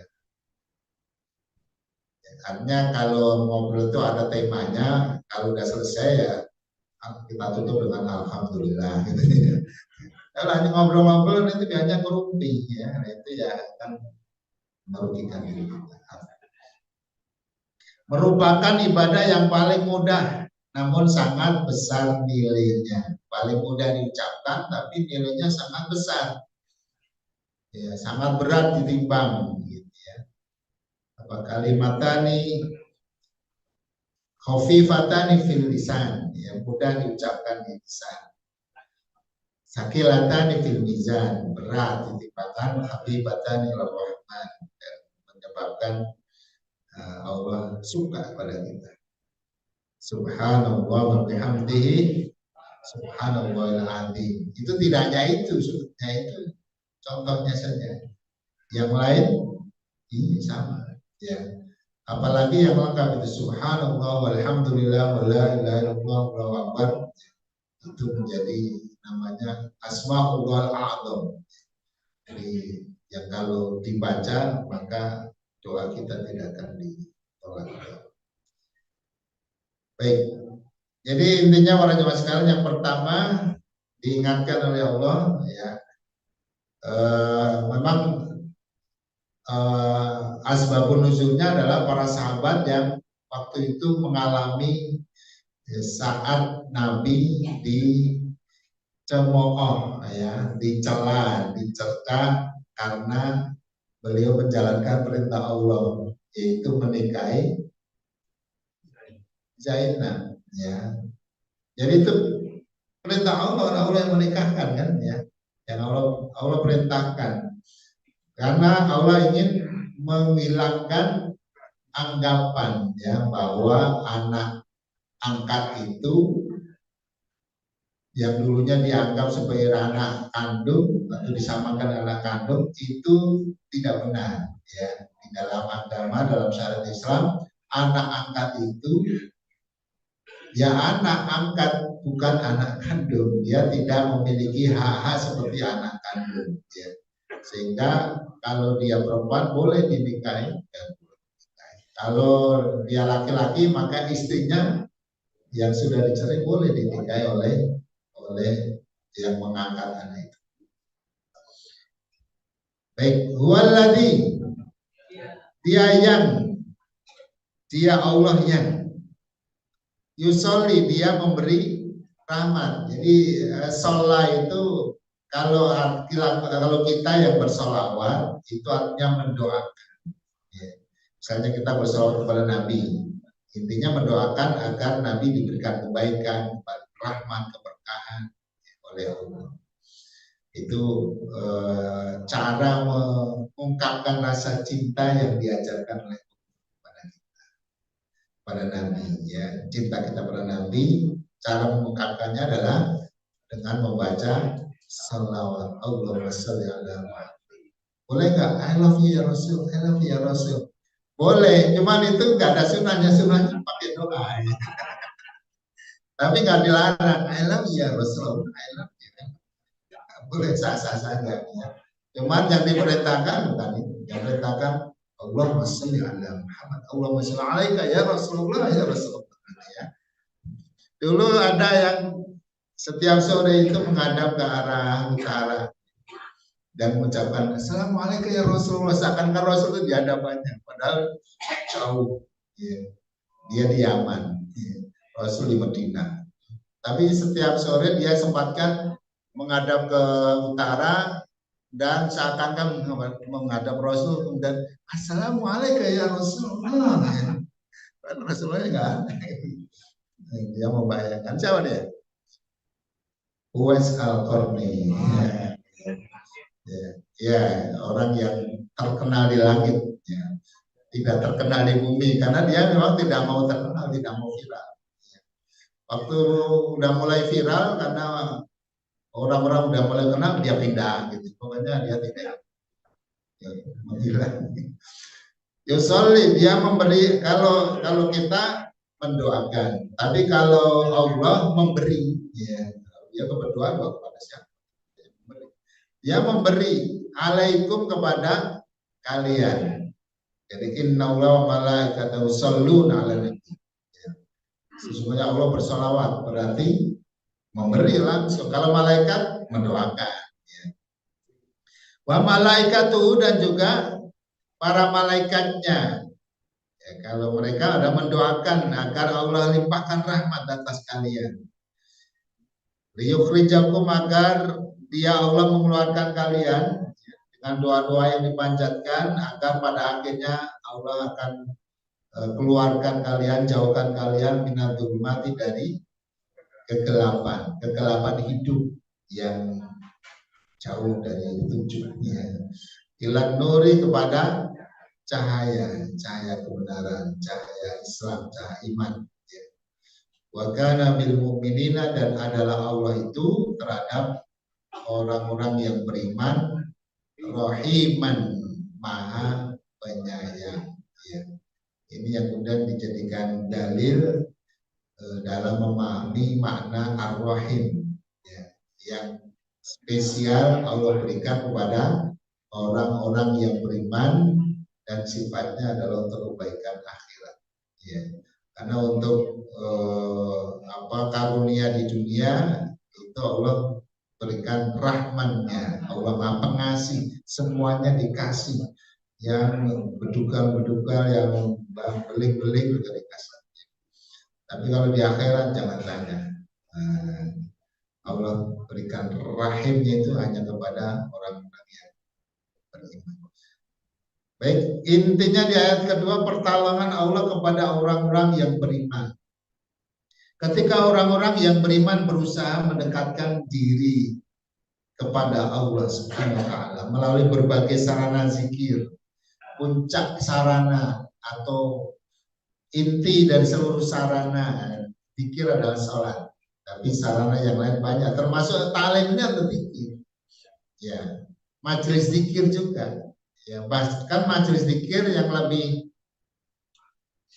Artinya kalau ngobrol itu ada temanya, kalau udah selesai ya kita tutup dengan alhamdulillah. Gitu. Kalau hanya ngobrol-ngobrol itu hanya kerumpi, ya, itu ya akan merugikan diri kita. Merupakan ibadah yang paling mudah, namun sangat besar nilainya. Paling mudah diucapkan, tapi nilainya sangat besar. Ya, sangat berat ditimbang. Gitu ya. Apa kalimatani khafifatani fil lisan, yang mudah diucapkan di lisan. Sakilatani fil mizan, berat ditimbangkan, habibatani ila rahman, dan menyebabkan Allah suka pada kita. Subhanallah wa bihamdihi subhanallahil azim. Itu tidak hanya itu, sebetulnya itu contohnya saja. Yang lain ini sama, ya. Apalagi yang lengkap itu subhanallah walhamdulillah wala ilaha illallah wallahu akbar. itu menjadi namanya Asmaul A'zam. Jadi yang kalau dibaca maka doa kita tidak akan ditolak. Baik, jadi intinya para jemaah sekalian, yang pertama diingatkan oleh Allah ya, memang asbabun nuzulnya adalah para sahabat yang waktu itu mengalami saat Nabi dicemooh ya, dicela, dicerca karena beliau menjalankan perintah Allah, yaitu menikahi Zainab ya. Jadi itu perintah Allah, Allah yang menikahkan kan ya, yang Allah perintahkan, karena Allah ingin menghilangkan anggapan ya bahwa anak angkat itu yang dulunya dianggap sebagai anak kandung atau disamakan anak kandung itu tidak benar ya. Di dalam agama, dalam syariat Islam, anak angkat itu ya anak angkat, bukan anak kandung. Dia tidak memiliki hak-hak seperti anak kandung ya. Sehingga kalau dia perempuan boleh dinikahi dan kalau dia laki-laki maka istrinya yang sudah dicerai boleh dinikahi oleh yang mengangkat anak itu. Baik, huwaladzi, dia Allah yang yusolli, dia memberi rahmat. Jadi sholat itu kalau kita yang bersolawat itu artinya mendoakan. Ya. Misalnya kita bersolawat kepada Nabi, intinya mendoakan agar Nabi diberikan kebaikan, rahmat, keberkahan oleh Allah. Itu cara mengungkapkan rasa cinta yang diajarkan oleh kepada kita, pada Nabi ya. Cinta kita pada Nabi, cara mengungkapkannya adalah dengan membaca salawat. Allahumma sholli ala Muhammad. Boleh nggak? I love you ya Rasul, I love you ya Rasul. Boleh, cuman itu nggak ada sunahnya pakai doa ya. Tapi nggak dilarang. I love you ya Rasul, I love you. Boleh sah-sah saja ya. Cuman yang diperintahkan bukan itu. Yang diperintahkan Allahumma sholli ala Muhammad, Allahumma sholli alaika ya Rasulullah ya Rasulullah ya. Dulu ada yang setiap sore itu menghadap ke arah utara dan mengucapkan Assalamualaikum ya Rasulullah, seakan-akan Rasul itu di hadapannya, padahal jauh ya. Dia di Yaman ya. Rasul di Madinah. Tapi setiap sore dia sempatkan menghadap ke utara dan seakan-akan menghadap Rasul, kemudian Assalamualaikum ya Rasulullah ya. Kan Rasulullah nggak ada. Dia membayangkan siapa dia? Uwais Al-Qarni ya, orang yang terkenal di langit ya. Tidak terkenal di bumi karena dia memang tidak mau terkenal, tidak mau viral. Waktu udah mulai viral karena orang-orang udah mulai kenal, dia pindah gitu. Pokoknya dia tidak menghilang. Yusolli, dia memberi. Kalau kita mendoakan, tapi kalau Allah memberi, ya, dia berdoa kepada siapa? Dia memberi alaikum kepada kalian. Jadi innallaha wa malaikatahu yusholluna 'alan nabi. Sesungguhnya Allah bersolawat, berarti memberi langsung. Kalau malaikat mendoakan. Ya. Wa malaikatuhu, dan juga para malaikatnya. Ya, kalau mereka ada mendoakan agar Allah limpahkan rahmat atas kalian. Liyukhrijakum, agar dia Allah mengeluarkan kalian ya, dengan doa-doa yang dipanjatkan agar pada akhirnya Allah akan keluarkan kalian, jauhkan kalian minadzulumati, dari kegelapan hidup yang jauh dari tujuannya. Ilan nuri, kepada cahaya kebenaran, cahaya Islam, cahaya iman. Wa kana bil mu'minina, dan adalah Allah itu terhadap orang-orang yang beriman rahiman, maha penyayang. Ya. Ini yang kemudian dijadikan dalil dalam memahami makna Ar-Rahim, ya, yang spesial Allah berikan kepada orang-orang yang beriman dan sifatnya adalah untuk kebaikan akhirat. Ya. Karena untuk karunia di dunia itu Allah berikan rahmannya, Allah Maha Pengasih, semuanya dikasih, yang bedugal-bedugal, yang beling-beling juga dikasih. Tapi kalau di akhirat jangan tanya. Allah berikan rahimnya itu hanya kepada orang-orang yang beriman. Baik, intinya di ayat kedua pertolongan Allah kepada orang-orang yang beriman. Ketika orang-orang yang beriman berusaha mendekatkan diri kepada Allah Subhanahu wa taala melalui berbagai sarana zikir, puncak sarana atau inti dari seluruh sarana zikir adalah salat. Tapi sarana yang lain banyak, termasuk talimnya atau zikir. Ya, majelis zikir juga. Ya, bahkan majelis zikir yang lebih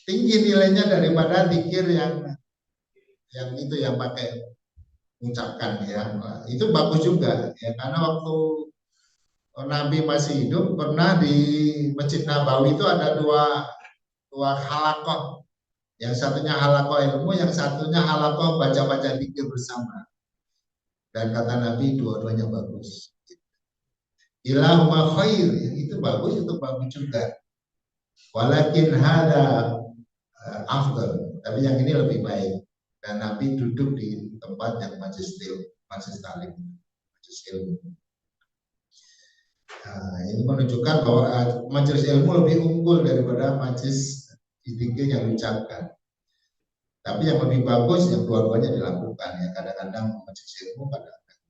tinggi nilainya daripada zikir yang itu yang pakai mengucapkan, ya. Nah, itu bagus juga, ya, karena waktu Nabi masih hidup pernah di Masjid Nabawi itu ada dua halakoh. Yang satunya halakoh ilmu, yang satunya halakoh baca-baca zikir bersama. Dan kata Nabi dua-duanya bagus. Ilahumma khair, itu bagus, itu bagus juga. Walakin hada afdal, tapi yang ini lebih baik. Dan Nabi duduk di tempat yang majelis talim, majelis ilmu. Nah, ini menunjukkan bahwa majelis ilmu lebih unggul daripada majelis zikir yang diucapkan. Tapi yang lebih bagus yang dua-duanya dilakukan, ya. Kadang-kadang majelis ilmu, kadang-kadang.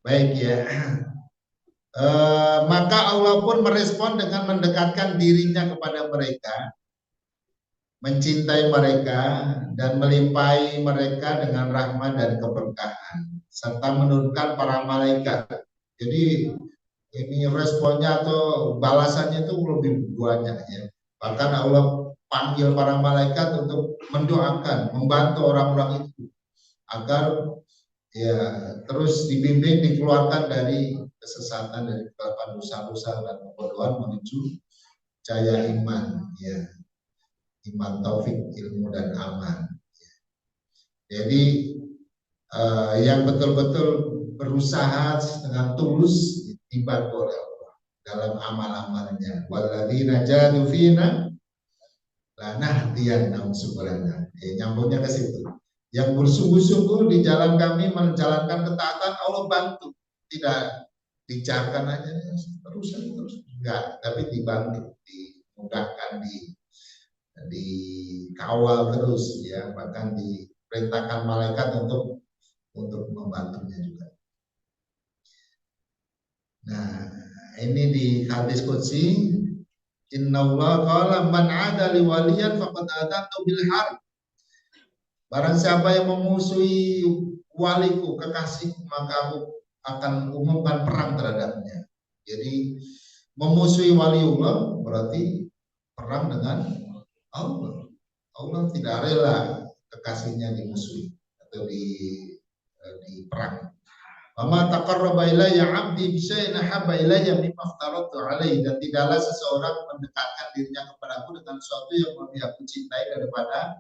Baik, ya. Maka Allah pun merespon dengan mendekatkan dirinya kepada mereka, mencintai mereka, dan melimpahi mereka dengan rahmat dan keberkahan, serta menurunkan para malaikat. Jadi ini responnya atau balasannya itu lebih banyak, ya. Bahkan Allah panggil para malaikat untuk mendoakan, membantu orang-orang itu agar, ya, terus dibimbing, dikeluarkan dari kesesatan, dari kegelapan dosa-dosa dan kebodohan menuju cahaya iman, ya, iman, taufik, ilmu, dan aman. Jadi yang betul-betul berusaha dengan tulus dibantu oleh Allah dalam amal-amalnya. Walladzina jahadu fina lanahdiyannahum subulana. Nyambungnya ke situ. Yang bersungguh-sungguh di jalan kami menjalankan ketaatan, Allah bantu. Tidak dicakan aja terus, enggak, tapi dibantu, dimudahkan, dikawal terus, ya, bahkan diperintahkan malaikat untuk membantunya juga. Nah, ini di hadis qudsi, innallaha qala man 'ada li waliyan faqad adantu bil harb. Barang siapa yang memusuhi waliku, kekasihku, maka aku akan umumkan perang terhadapnya. Jadi memusuhi waliullah berarti perang dengan Allah. Allah tidak rela kekasihnya dimusuhi atau diperang. Wa taqarraba ilayya 'abdi bi syai'in ahabba ilayya mimma aftaratu alaihi, dan tidaklah seseorang mendekatkan dirinya kepadaku dengan sesuatu yang lebih aku cintai daripada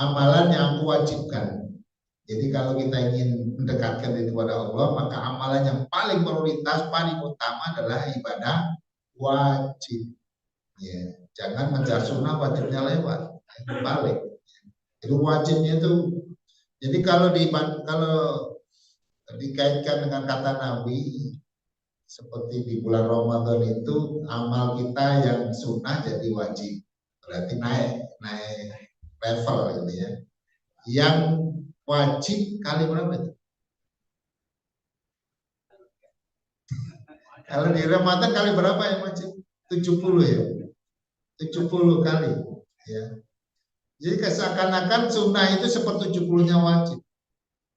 amalan yang aku wajibkan. Jadi kalau kita ingin mendekatkan diri kepada Allah, maka amalan yang paling prioritas, paling utama adalah ibadah wajib. Ya, jangan mengejar sunnah wajibnya lewat, itu balik. Itu wajibnya itu. Jadi kalau dikaitkan dengan kata Nabi, seperti di bulan Ramadan itu amal kita yang sunnah jadi wajib, berarti naik level gitu, ya. Yang wajib kali berapa itu? Kalau di Ramadan kali berapa yang wajib? 70, ya. 70 kali, ya. Jadi seakan-akan sunnah itu seperti 70-nya wajib,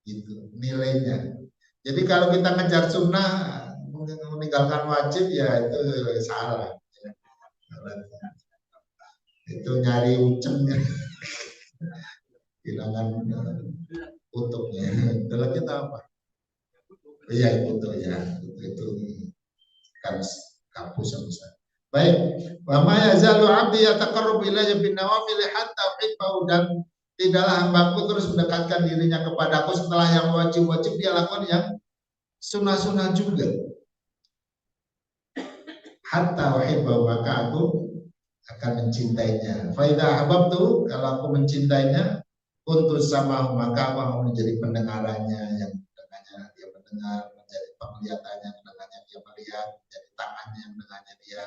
gitu nilainya. Jadi kalau kita ngejar sunnah meninggalkan wajib, ya itu salah, ya. Itu nyari ucengnya. kehilangan kutubnya. Delek kita apa? Iya kutub ya, itu kan kampus yang besar. Baik, wa ma yazalu 'abdi yataqarrabu ilayya bin nawafil hatta uhibbahu, dan tidaklah hambaku terus mendekatkan dirinya kepadaku setelah yang wajib-wajib dia lakukan yang sunnah-sunnah juga. Hatta uhibbahu, maka aku akan mencintainya. Fa idza ahbabtu, kalau aku mencintainya, untuk sama, maka aku akan menjadi pendengarannya, yang dengannya dia mendengar, menjadi penglihatannya, dengannya dia melihat, menjadi tangannya yang dengannya dia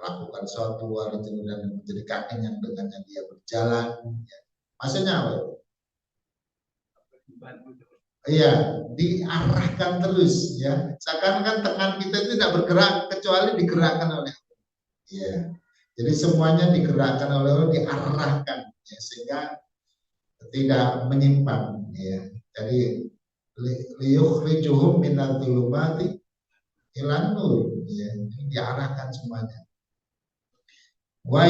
lakukan suatu hal itu, dan menjadi kaki yang dengannya dia berjalan. Ya. Maksudnya apa? Iya, diarahkan terus ya. Seakan-akan tangan kita itu tidak bergerak kecuali digerakkan oleh Allah. Iya. Jadi semuanya digerakkan oleh Allah, diarahkan ya, sehingga tidak menyimpang ya. Jadi liyukhrijuhum minadh dhulumati ilan nur ya, diarahkan semuanya. Wa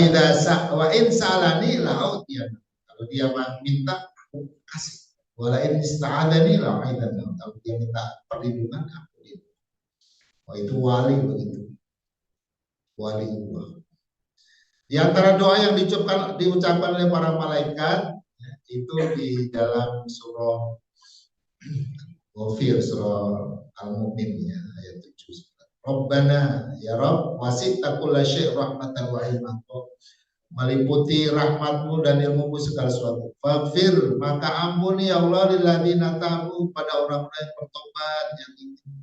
in salani la'utiyan, kalau dia minta aku kasih. Wala in ista'adani la'aidan, kalau dia minta perlindungan aku lindungi. Oh, itu wali begitu. Wali Allah. Di antara doa yang diucapkan oleh para malaikat ya, itu di dalam surah Ghafir, surah Al-Mu'min ya, ayat 7. Rabbana ya Rabb wasi'ta kulla syai' rahmatan wa ilman, meliputi rahmatmu dan ilmumu segala sesuatu. Faghfir, maka ampuni ya Allah lilladzina tabu, pada orang-orang yang bertobat, yang ingin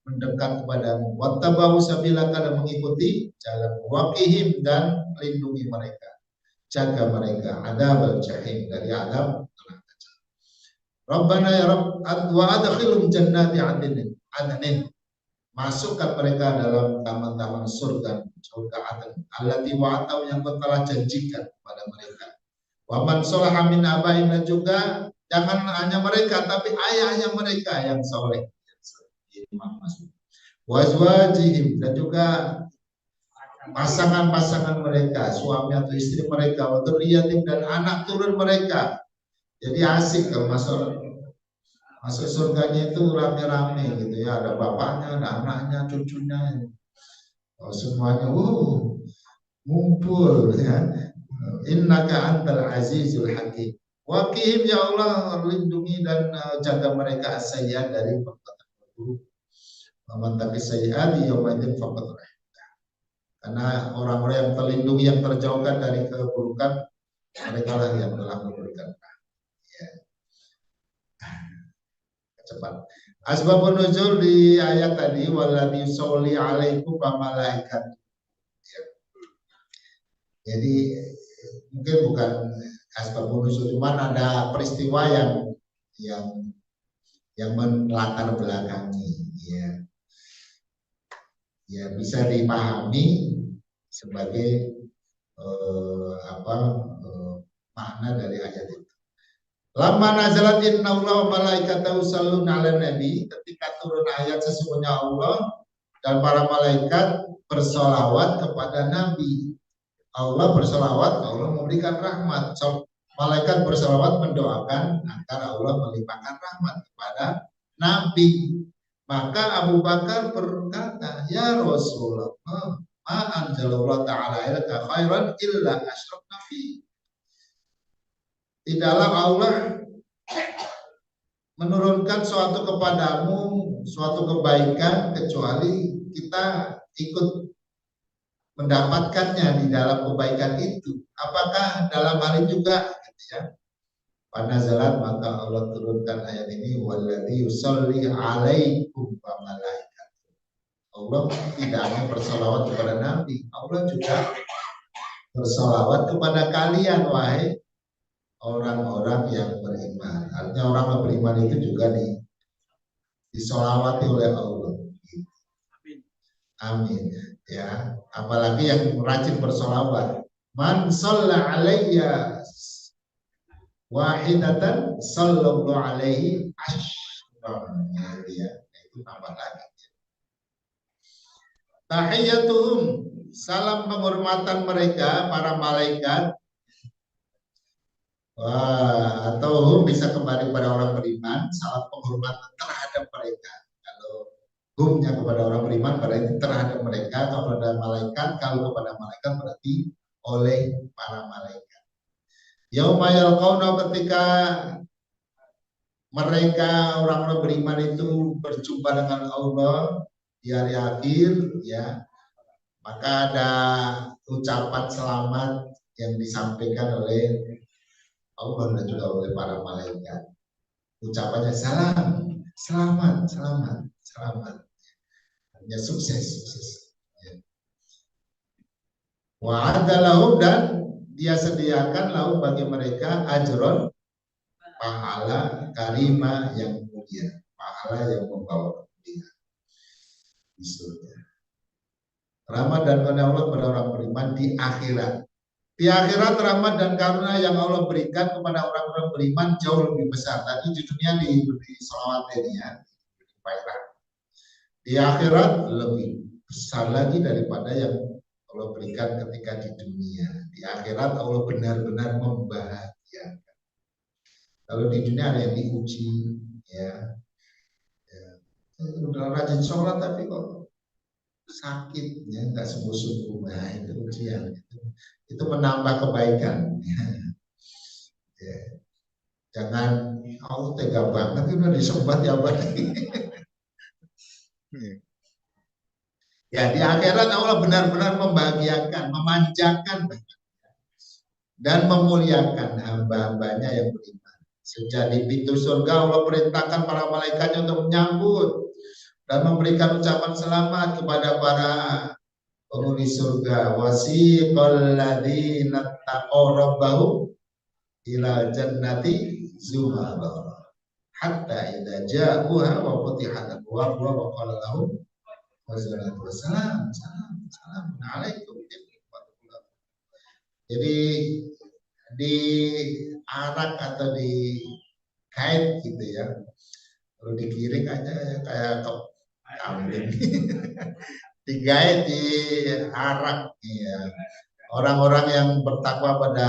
mendekat kepadamu. Wattaba'u sabilaka, dan mengikuti jalanmu. Waqihim, dan lindungi mereka, jaga mereka adzabal jahim, dari azab neraka. Rabbana ya Rabb wa adkhilhum jannati adnin, masukkan mereka dalam taman-taman surga Aden, allati wa'atau, yang telah janjikan kepada mereka. Wa man sholaha min abaihim, dan juga jangan hanya mereka tapi ayahnya mereka yang soleh. Wa azwajihim, dan juga pasangan-pasangan mereka, suami atau istri mereka, wa dzurriyyatim, dan anak turun mereka. Jadi asik kalau masuk surganya itu rame-rame gitu ya, ada bapaknya, ada anaknya, cucunya, semuanya ngumpul ya. Innaka antal azizul hakim. Waqihim, ya Allah lindungi dan jaga mereka as-sayyi'at, dari perbuatan buruk. Man taqi sayyi'ati yaumaidin faqad rahimah. Karena orang-orang yang terlindungi, yang terjauhkan dari keburukan, mereka lah yang telah memberikan ya. Cepat. Asbabun nuzul di ayat tadi, waladhi sholli alaikum wa malaikat. Ya. Jadi mungkin bukan asbabun nuzul, cuman ada peristiwa yang melatar belakangi ya. Ya bisa dipahami sebagai makna dari ayat itu. Lama nazalat inna Allah wa malaikatahu yusholluna 'alan nabi, ketika turun ayat sesungguhnya Allah dan para malaikat bersolawat kepada Nabi. Allah bersolawat, Allah memberikan rahmat. Malaikat bersolawat mendoakan agar Allah melimpahkan rahmat kepada Nabi. Maka Abu Bakar berkata, ya Rasulullah, ma anzalallahu ta'ala ilaka khairan illa asyrafna fi. Tidaklah Allah menurunkan suatu kepadamu, suatu kebaikan, kecuali kita ikut mendapatkannya di dalam kebaikan itu. Apakah dalam hal ini juga gitu ya. Panazalat, maka Allah turunkan ayat ini, walladzi yusolli alaikum wa malaikat. Allah tidak hanya bersolawat kepada Nabi, Allah juga bersolawat kepada kalian, wahai orang-orang yang beriman. Artinya orang yang beriman itu juga disolawati oleh Allah. Amin. Ya, apalagi yang rajin bersolawat. Man shalla alayya wahidatan sallallahu alaihi asyran. Ya, itu tambah lagi. Tahiyyatuhum, salam penghormatan mereka para malaikat, Wah, atau bisa kembali pada orang beriman, salah penghormatan terhadap mereka. Kalau humnya kepada orang beriman berarti terhadap mereka, kepada malaikat, kalau kepada malaikat berarti oleh para malaikat. Yauma yalqauna, ketika mereka orang-orang beriman itu berjumpa dengan Allah di hari akhir, ya, maka ada ucapan selamat yang disampaikan oleh Allah dan juga oleh para malaikat. Ucapannya salam, selamat, selamat, selamat. Ya, sukses, sukses. Ya. Wa'ada lahum, dan dia sediakan lahum bagi mereka ajron, pahala karima yang mulia, pahala yang membawa kemuliaan di surga. Rahmat dan karunia Allah kepada orang beriman di akhirat. Di akhirat rahmat dan karunia yang Allah berikan kepada orang-orang beriman jauh lebih besar. Tadi di dunia diberi selawat ya, di akhirat lebih besar lagi daripada yang Allah berikan ketika di dunia. Di akhirat Allah benar-benar membahagiakan. Kalau di dunia ada yang diuji, ya, udah rajin sholat tapi kok sakit, ya, nggak sembuh-sembuh. Nah, itu ujian. Itu menambah kebaikan. Ya. Jangan, Allah tega banget, udah disembat ya berarti. Ya, di akhirat Allah benar-benar membahagiakan, memanjakan dan memuliakan hamba-hambanya yang beriman. Sejak di pintu surga Allah perintahkan para malaikatnya untuk menyambut dan memberikan ucapan selamat kepada para penghuni surga. Wasiqal ladzina taqaw rabbahum ila jannati zumara hatta idza ja'uha wa futihat abwabuha wa qala lahum wassalam salam alaikum. Jadi di arak atau di kait gitu ya, kalau digiring aja kayak kambing. Digait di arak, ya. Orang-orang yang bertakwa pada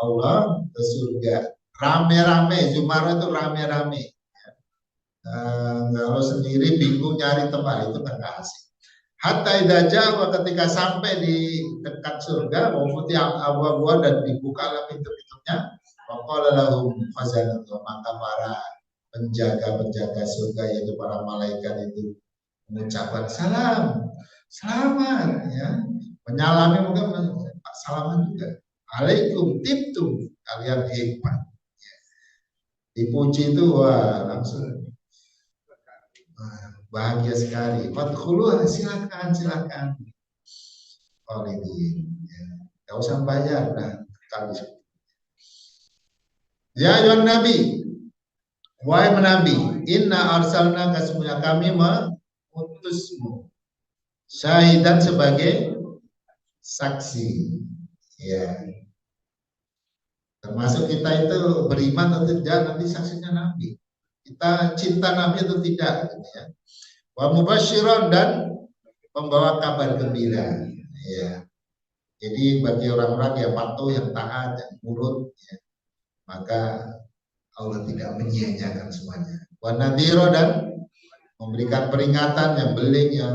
Allah ke surga rame-rame, Zumara itu rame-rame. Kalau sendiri bingung nyari tempat itu kan gak asik. Hatta idza ja'a, ketika sampai di dekat surga, wa futihat abwabuha, dan dibukalah pintu-pintunya, wa qala lahum khazanatuha, maka para penjaga-penjaga surga yaitu para malaikat itu mengucapkan salam, selamat, ya, menyalami, mungkin salaman juga, alaikum tibtum, kalian hebat. Dipuji itu wah langsung bahagia sekali. Fadkhuluha, silakan, silakan. Oh ini, ya. Gak usah bayar, nah kali. Ya Yuhan Nabi, wahai Nabi, inna arsalna, sesungguhnya kami mengutusmu syahidan, sebagai saksi, ya. Termasuk kita itu beriman atau tidak, nanti saksinya Nabi. Kita cinta Nabi atau tidak, gitu ya. Wa mubasyiran, dan membawa kabar gembira, ya. Jadi bagi orang-orang yang patuh, yang taat, yang nurut, ya, maka Allah tidak menyia-nyiakan semuanya. Wa nadhira, dan memberikan peringatan yang beling, yang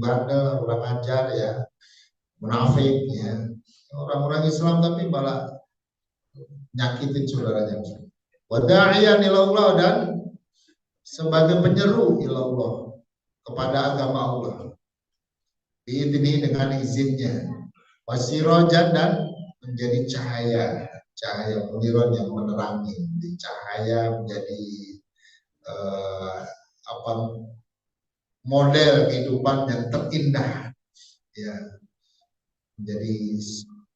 bandel, kurang ajar, ya, munafik, ya. Orang-orang Islam tapi malah nyakitin saudaranya. Wa da'iyan ilallah, dan sebagai penyeru ilallah, kepada agama Allah. Ini dengan izinnya. Wasirajan, dan menjadi cahaya, cahaya peniron yang menerangi, cahaya menjadi apa, model kehidupan yang terindah, ya, menjadi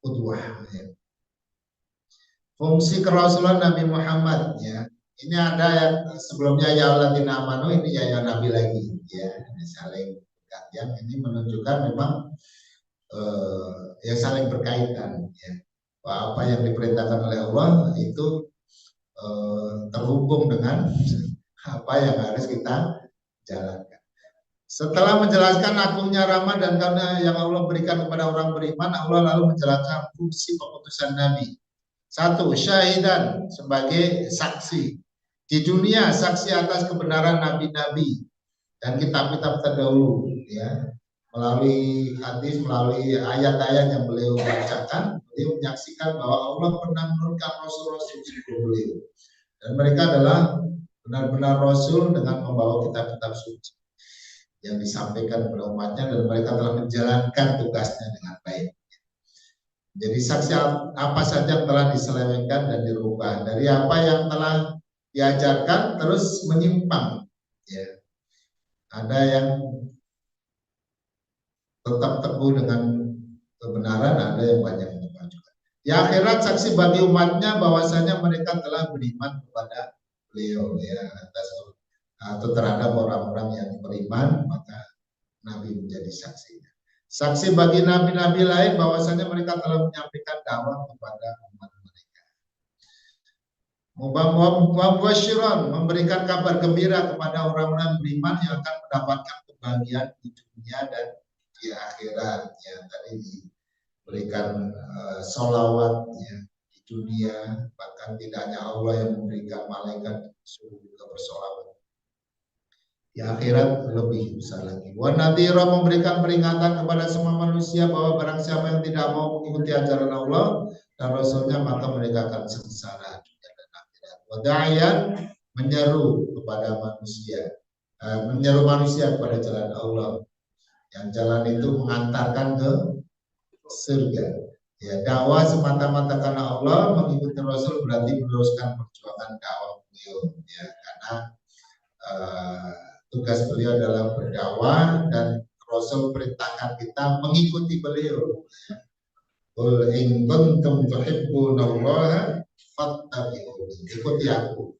qudwah, ya. Fungsi kerasulan Nabi Muhammad, ya. Ini ada yang sebelumnya ya alladzina amanu, ini ya Nabi lagi, ya, ini saling yang ini menunjukkan memang ya saling berkaitan, ya. Apa yang diperintahkan oleh Allah itu terhubung dengan apa yang harus kita jalankan. Setelah menjelaskan agungnya rahmat dan karunia yang Allah berikan kepada orang beriman, Allah lalu menjelaskan fungsi pengutusan Nabi. Satu, syahidan sebagai saksi. Di dunia saksi atas kebenaran nabi-nabi dan kitab-kitab terdahulu, ya, melalui hadis, melalui ayat-ayat yang beliau bacakan, beliau menyaksikan bahwa Allah pernah menurunkan rasul-rasul sebelum beliau, dan mereka adalah benar-benar rasul dengan membawa kitab-kitab suci yang disampaikan kepada umatnya, dan mereka telah menjalankan tugasnya dengan baik. Jadi saksi apa saja yang telah diselewengkan dan dirubah dari apa yang telah diajarkan terus menyimpang, ya. Ada yang tetap teguh dengan kebenaran, ada yang banyak menyimpang juga. Di akhirat saksi bagi umatnya bahwasanya mereka telah beriman kepada beliau, ya, atas atau terhadap orang-orang yang beriman, maka Nabi menjadi saksi. Saksi bagi nabi-nabi lain bahwasanya mereka telah menyampaikan dakwah kepada umat mereka. Mubasyiran, memberikan kabar gembira kepada orang-orang beriman yang akan mendapatkan kebahagiaan di dunia dan di akhirat. Ya, tadi diberikan sholawatnya di dunia, bahkan tidak hanya Allah yang memberikan, malaikat suruh juga bersolawat. Di akhirat lebih besar lagi. Wa nadhira, memberikan peringatan kepada semua manusia bahwa barang siapa yang tidak mau mengikuti ajaran Allah dan Rasulnya, maka mereka akan sengsara dunia dan akhirat. Wa da'iyan, menyeru kepada manusia, menyeru manusia kepada jalan Allah. Yang jalan itu mengantarkan ke surga. Ya, dakwah semata-mata karena Allah, mengikuti Rasul berarti meneruskan perjuangan dakwah beliau, ya, karena tugas beliau adalah berdakwah dan Rasul perintahkan kita mengikuti beliau. Qul in kuntum tuhibbunallaha fattabi'uni, ikuti aku.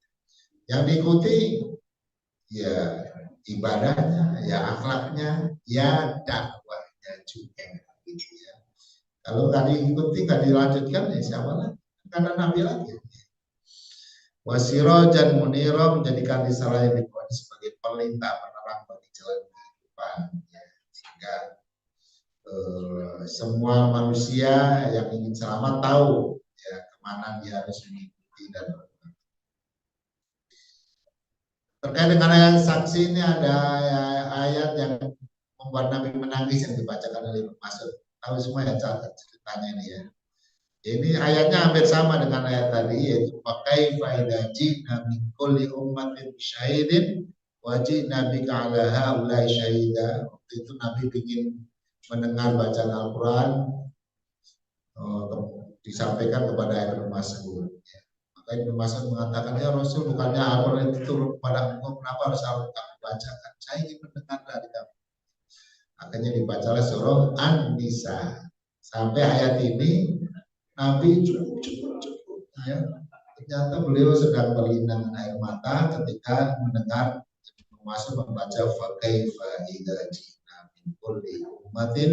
Yang diikuti ya ibadahnya, ya akhlaknya, ya dakwahnya juga, gitu ya. Kalau nggak diikuti, nggak dilanjutkan, ya siapa lagi? Karena Nabi lagi. Wasirajan munira, menjadikan risalah yang dibuat sebagai pelita penerang bagi jalan kehidupan, ya, sehingga semua manusia yang ingin selamat tahu, ya, kemana dia harus mengikuti dan berbuat. Terkait dengan ayat saksi ini ada ayat yang membuat Nabi menangis yang dibacakan oleh Ibnu Mas'ud. Tahu semua ya ceritanya ini, ya. Ini ayatnya hampir sama dengan ayat tadi, yaitu pakai faedah jina min kulli ummatin syahidin wajib Nabi ka'ala haulai syahida. Waktu itu Nabi ingin mendengar bacaan Al-Quran, disampaikan kepada Ibnu Mas'ud. Maka Ibnu Mas'ud mengatakan, ya Rasul, bukannya Al-Quran itu turun kepada engkau, kenapa harus kamu bacakan? Saya ingin mendengar dari kamu. Akhirnya dibacalah surah An-Nisa. Sampai ayat ini Nabi cukup, ya. Ternyata beliau sedang berlinang air mata ketika mendengar Masuk membaca fakaifa idza ji'na min kulli ummatin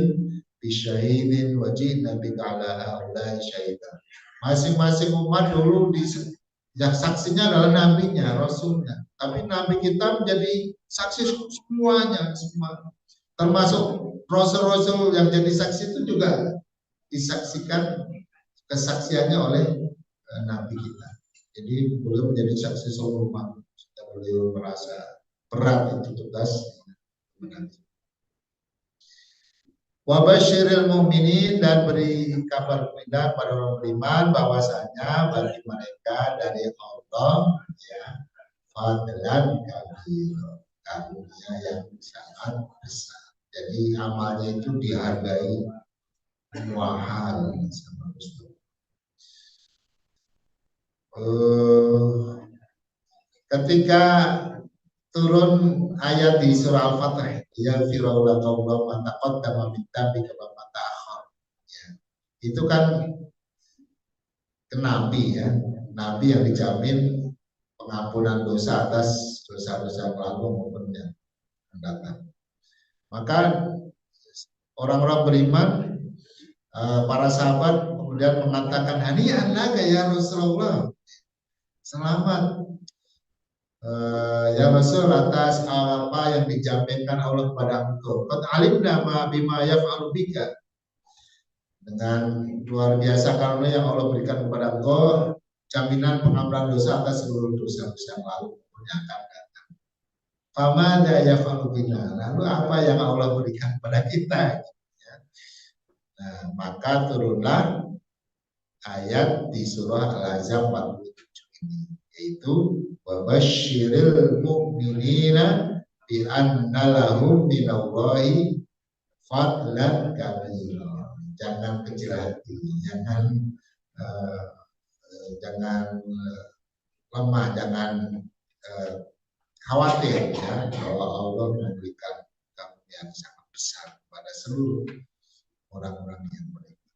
bisyahidin wa ji'na bika ala haulai syahida. Masing-masing umat dulu saksinya adalah nabinya, rasulnya. Tapi nabi kita menjadi saksi semuanya, semua. Termasuk rasul-rasul yang jadi saksi itu juga disaksikan kesaksiannya oleh nabi kita. Jadi beliau menjadi saksi seluruh umat. Beliau merasa berat itu tugas menanti. Wabasyiril mu'minin, dan beri kabar gembira pada orang beriman bahwasanya bagi mereka dari Allah, ya, fadlan kabir, karunia yang sangat besar. Jadi amalnya itu dihargai mahal sama Gusti. Ketika turun ayat di surah Al-Fatih, ya firaulah kaulah matakot dan meminta bika mata akhir, ya, itu kan ke Nabi, ya, Nabi yang dijamin pengampunan dosa atas dosa-dosa pelaku maupun yang mendatang. Maka orang-orang beriman, para sahabat kemudian mengatakan, hani'an laka ya Rasulullah, selamat ya Rasul atas apa yang dijaminkan Allah kepada engkau. Qad alimna ma bima yaf'alu bika. dengan luar biasa karunia yang Allah berikan kepada engkau, jaminan pengampunan dosa atas seluruh dosa-dosa yang lalu yang akan datang. Famada yaf'alu bina, lalu apa yang Allah berikan kepada kita? Nah, maka turunlah ayat di surah Al-Ahzab 47 ini, yaitu wabasyiril mu'minina bi anna lahum minallahi fadlan kabira. Jangan kecil hati, uh, jangan lemah, jangan khawatir ya, bahwa Allah memberikan kamu yang sangat besar kepada seluruh orang-orang yang beriman.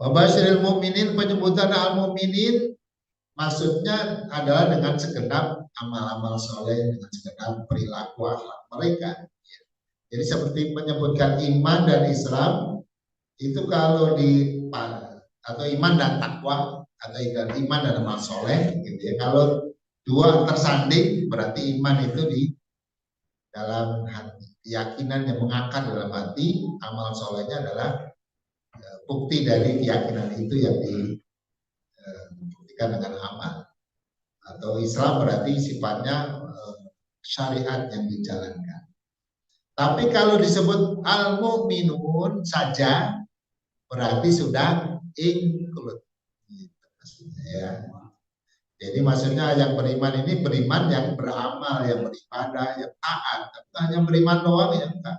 Wabasyiril mu'minin, penyebutan al-mu'minin maksudnya adalah dengan segenap amal-amal soleh, dengan segenap perilaku akhlak mereka. Jadi seperti menyebutkan iman dan Islam itu kalau di atau iman dan takwa atau iman dan amal soleh, gitu ya. Kalau dua tersanding berarti iman itu di dalam hati, keyakinan yang mengakar dalam hati, amal solehnya adalah bukti dari keyakinan itu yang dibuktikan dengan amal. Atau Islam berarti sifatnya syariat yang dijalankan. Tapi kalau disebut al-mu'minun saja berarti sudah include. Ya. Jadi maksudnya yang beriman ini beriman yang beramal, yang beribadah, yang taat. Tapi hanya beriman doang ya enggak.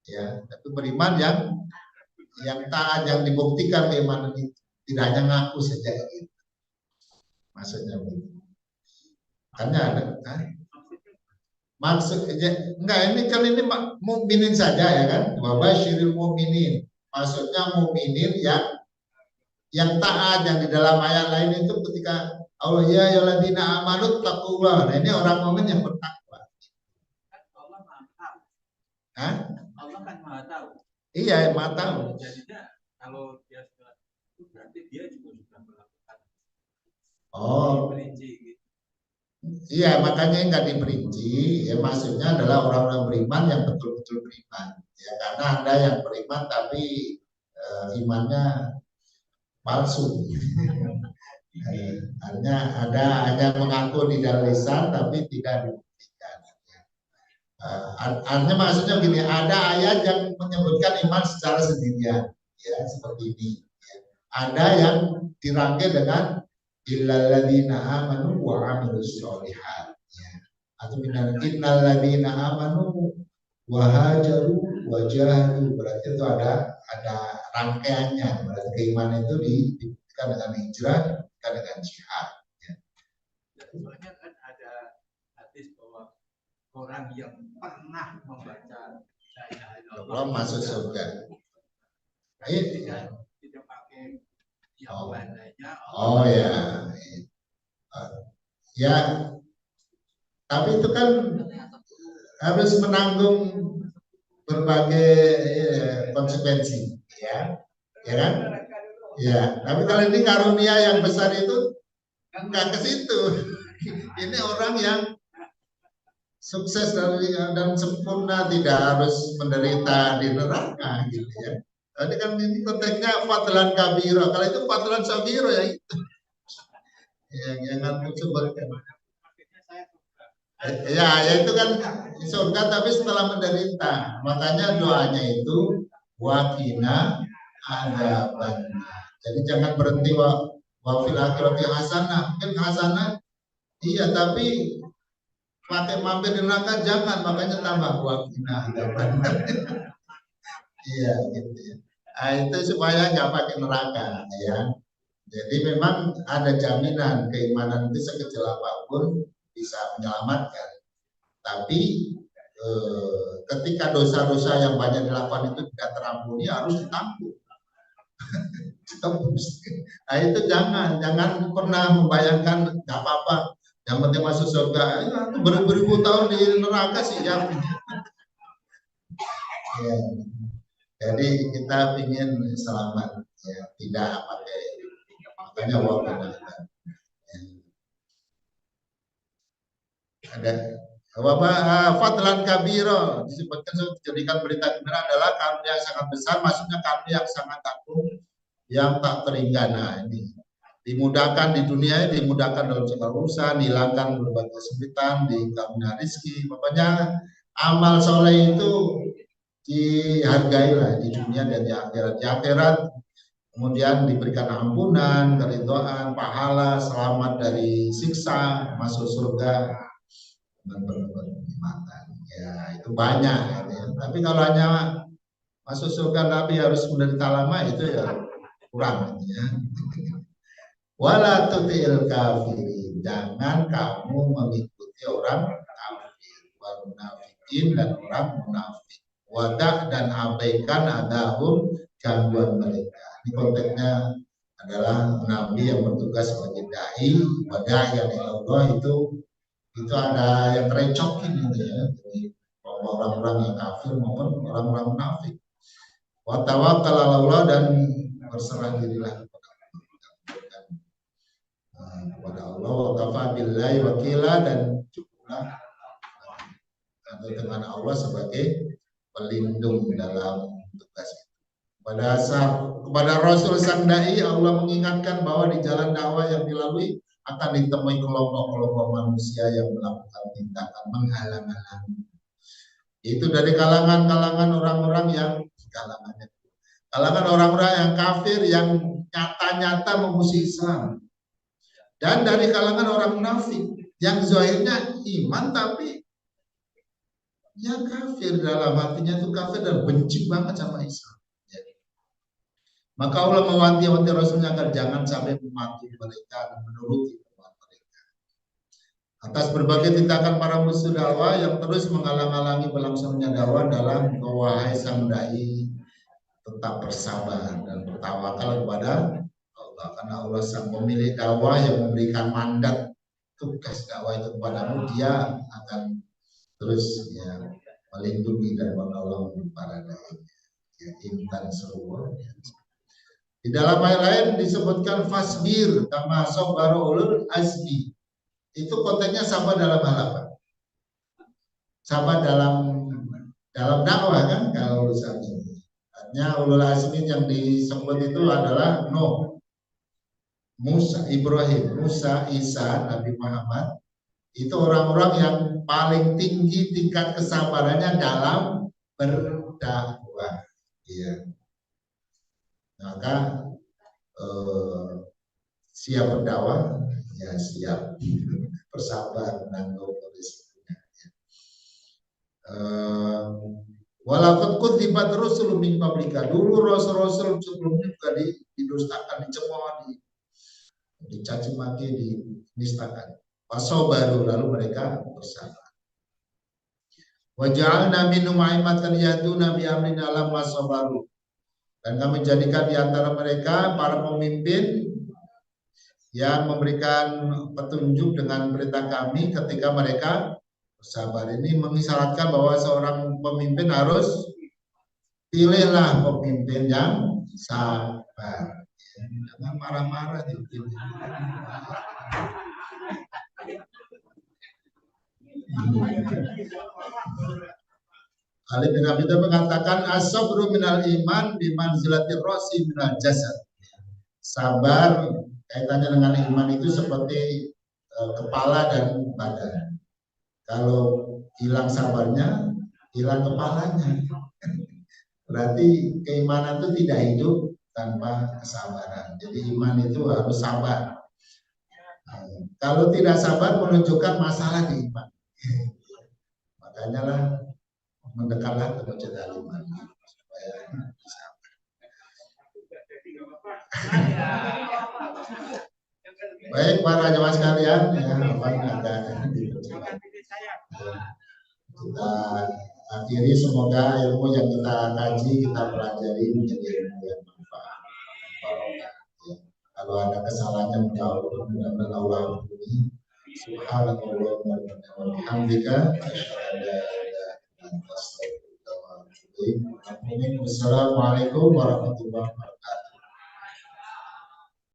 Ya, tapi beriman yang taat, yang dibuktikan keimanan itu, tidak hanya ngaku saja gitu. Maksudnya begitu. Karena ada maksudnya enggak, ini kan ini mukminin saja ya kan, wabasyiril mukminin, maksudnya mukminin yang taat, yang di dalam ayat lain itu ketika Allah ya ayyuhalladzina amanu taqullah. Nah, ini orang mukmin yang bertakwa. Allah Maha tahu. Hah? Allah kan Maha tahu. Iya, Maha tahu. Jadinya kalau dia sudah itu berarti dia juga sudah melakukan. Oh. Berinci gitu. Iya, makanya nggak diperinci. Ya maksudnya adalah orang-orang beriman yang betul-betul beriman. Ya karena ada yang beriman tapi imannya palsu. Hanya mengaku di dalam lisan tapi tidak dibuktikan. Artinya maksudnya gini, ada ayat yang menyebutkan iman secara sendirian, ya seperti ini. Ya. Ada yang dirangkai dengan illalladzina amanu wa amilus sholihat. Ya. Atau innal ladzina amanu wa hajaru wa jahadu, berarti itu ada rangkaiannya. Berarti keimanan itu dibuktikan dengan hijrah, dengan jihad. Ya. Soalnya kan ada hadis bahwa orang yang pernah membaca Allah masuk surga. Tidak pakai yang bandanya. Oh ya. Ya. Tapi itu kan harus menanggung berbagai konsekuensi, ya kan? Ya, tapi kalau ini karunia yang besar itu enggak ke situ. Ini orang yang sukses dan sempurna, tidak harus menderita di neraka gitu ya. Tadi kan ini konteksnya fadlan kabiro, kalau itu fadlan sabiro ya itu. Yang aku sebutkan. Ya itu kan surga tapi setelah menderita. Makanya doanya itu wakina adzaban. Jadi jangan berhenti wafil akhirati hasanah. Mungkin hasanah iya, tapi pakai mampir di neraka jangan, makanya tambah wakina adzaban. Iya gitu ya. Nah, itu supaya nggak pakai neraka ya. Jadi memang ada jaminan keimanan itu sekecil apapun bisa menyelamatkan. Tapi ketika dosa-dosa yang banyak dilakukan itu tidak terampuni, harus ditanggung. Nah itu jangan pernah membayangkan nggak apa-apa, yang penting masuk surga. Itu beribu-ribu tahun di neraka sih ya. Ya. Jadi kita ingin selamat, ya tidak pakai, makanya waktu ada Fadlan kabiro disebutkan dijadikan berita gembira adalah karunia yang sangat besar, maksudnya karunia yang sangat agung yang tak terhingga. Nah, ini dimudahkan di dunia, dimudahkan dalam segala urusan, dihilangkan berbagai kesulitan, dikarunia rezeki. Pokoknya amal soleh itu dihargai lah di dunia dan di akhirat. Di akhirat kemudian diberikan ampunan, keridhaan, pahala, selamat dari siksa, masuk surga dengan berbuat kenikmatan. Ya itu banyak ya. Tapi kalau hanya masuk surga tapi harus menderita lama itu ya kurang ya. Wala tutil kafirin, jangan kamu mengikuti orang kafir, wal munafikin dan orang munafik. Wadah dan abaikan adahum gangguan mereka. Ini konteksnya adalah nabi yang bertugas sebagai dai, wadah yang Allah itu ada yang terecokin gitu ya. Jadi orang-orang yang kafir maupun orang-orang munafik. Wa tawakkal 'ala Allah dan berserah dirilah kepada Allah, wa kafa billahi wakila, dan cukuplah dengan Allah sebagai pelindung dalam tugas itu. Kepada Rasul sang dai, Allah mengingatkan bahwa di jalan dakwah yang dilalui akan ditemui kelompok-kelompok manusia yang melakukan tindakan menghalang-halangi. Itu dari kalangan orang-orang yang kalangan orang-orang yang kafir yang nyata-nyata memusuhi Islam. Dan dari kalangan orang munafik yang zahirnya iman tapi ya kafir, dalam hatinya itu kafir dan benci banget sama Islam. Maka Allah mewanti-wanti Rasulnya agar jangan sampai mematuhi mereka dan menuruti kemauan mereka. Atas berbagai tindakan para musuh dakwah yang terus menghalang-halangi berlangsungnya dakwah dalam wahai sang dai, tetap bersabar dan bertawakal kepada Allah, karena Allah sang pemilik dakwah yang memberikan mandat tugas dakwah itu kepadamu, dia akan terus ya melindungi dan menolong para dai. Ya, intan seluruh. Di dalam ayat lain disebutkan fasbir kama sabara ulul azmi. Itu konteksnya sabar dalam hal apa? Sabar dalam dakwah kan kalau urusan ini. Artinya ulul azmi yang disebut itu adalah Nuh, Musa, Ibrahim, Musa, Isa, Nabi Muhammad. Itu orang-orang yang paling tinggi tingkat kesabarannya dalam berdakwah. Iya. Maka siap berdakwah, ya siap bersabar menanggung risikonya. Walaupun kutibat rusul min qablika, dulu rasul-rasul sebelumnya juga didustakan, dicemooh, dicaci maki, dinistakan. Fasobaru, lalu mereka bersabar. Wa ja'alna minhum a'immatan yahduna bi amrina lamma sabaru. Dan kami jadikan di antara mereka para pemimpin yang memberikan petunjuk dengan perintah kami ketika mereka bersabar. Ini mengisyaratkan bahwa seorang pemimpin harus pilihlah pemimpin yang sabar. Jangan marah-marah dipilih. Ali bin Abi Thalib mengatakan as-sabru minal iman bimanzilatir rasi minal jasad. Sabar kaitannya dengan iman itu seperti kepala dan badan. Kalau hilang sabarnya, hilang kepalanya. Berarti keimanan itu tidak hidup tanpa kesabaran. Jadi iman itu harus sabar. Kalau tidak sabar menunjukkan masalah di iman. Makanya lah mendekatlah ke masjid Al-Iman supaya bisa. Baik para jemaah sekalian, ya ada kita akhiri, semoga ilmu yang kita kaji, kita pelajari menjadi ilmu yang bermanfaat. Kalau ada kesalahannya mudah-mudahan Allah ampuni. Subhanallah wa bihamdika asyhadu an la ilaha illa anta astaghfiruka wa atubu ilaik. Assalamualaikum warahmatullahi wabarakatuh.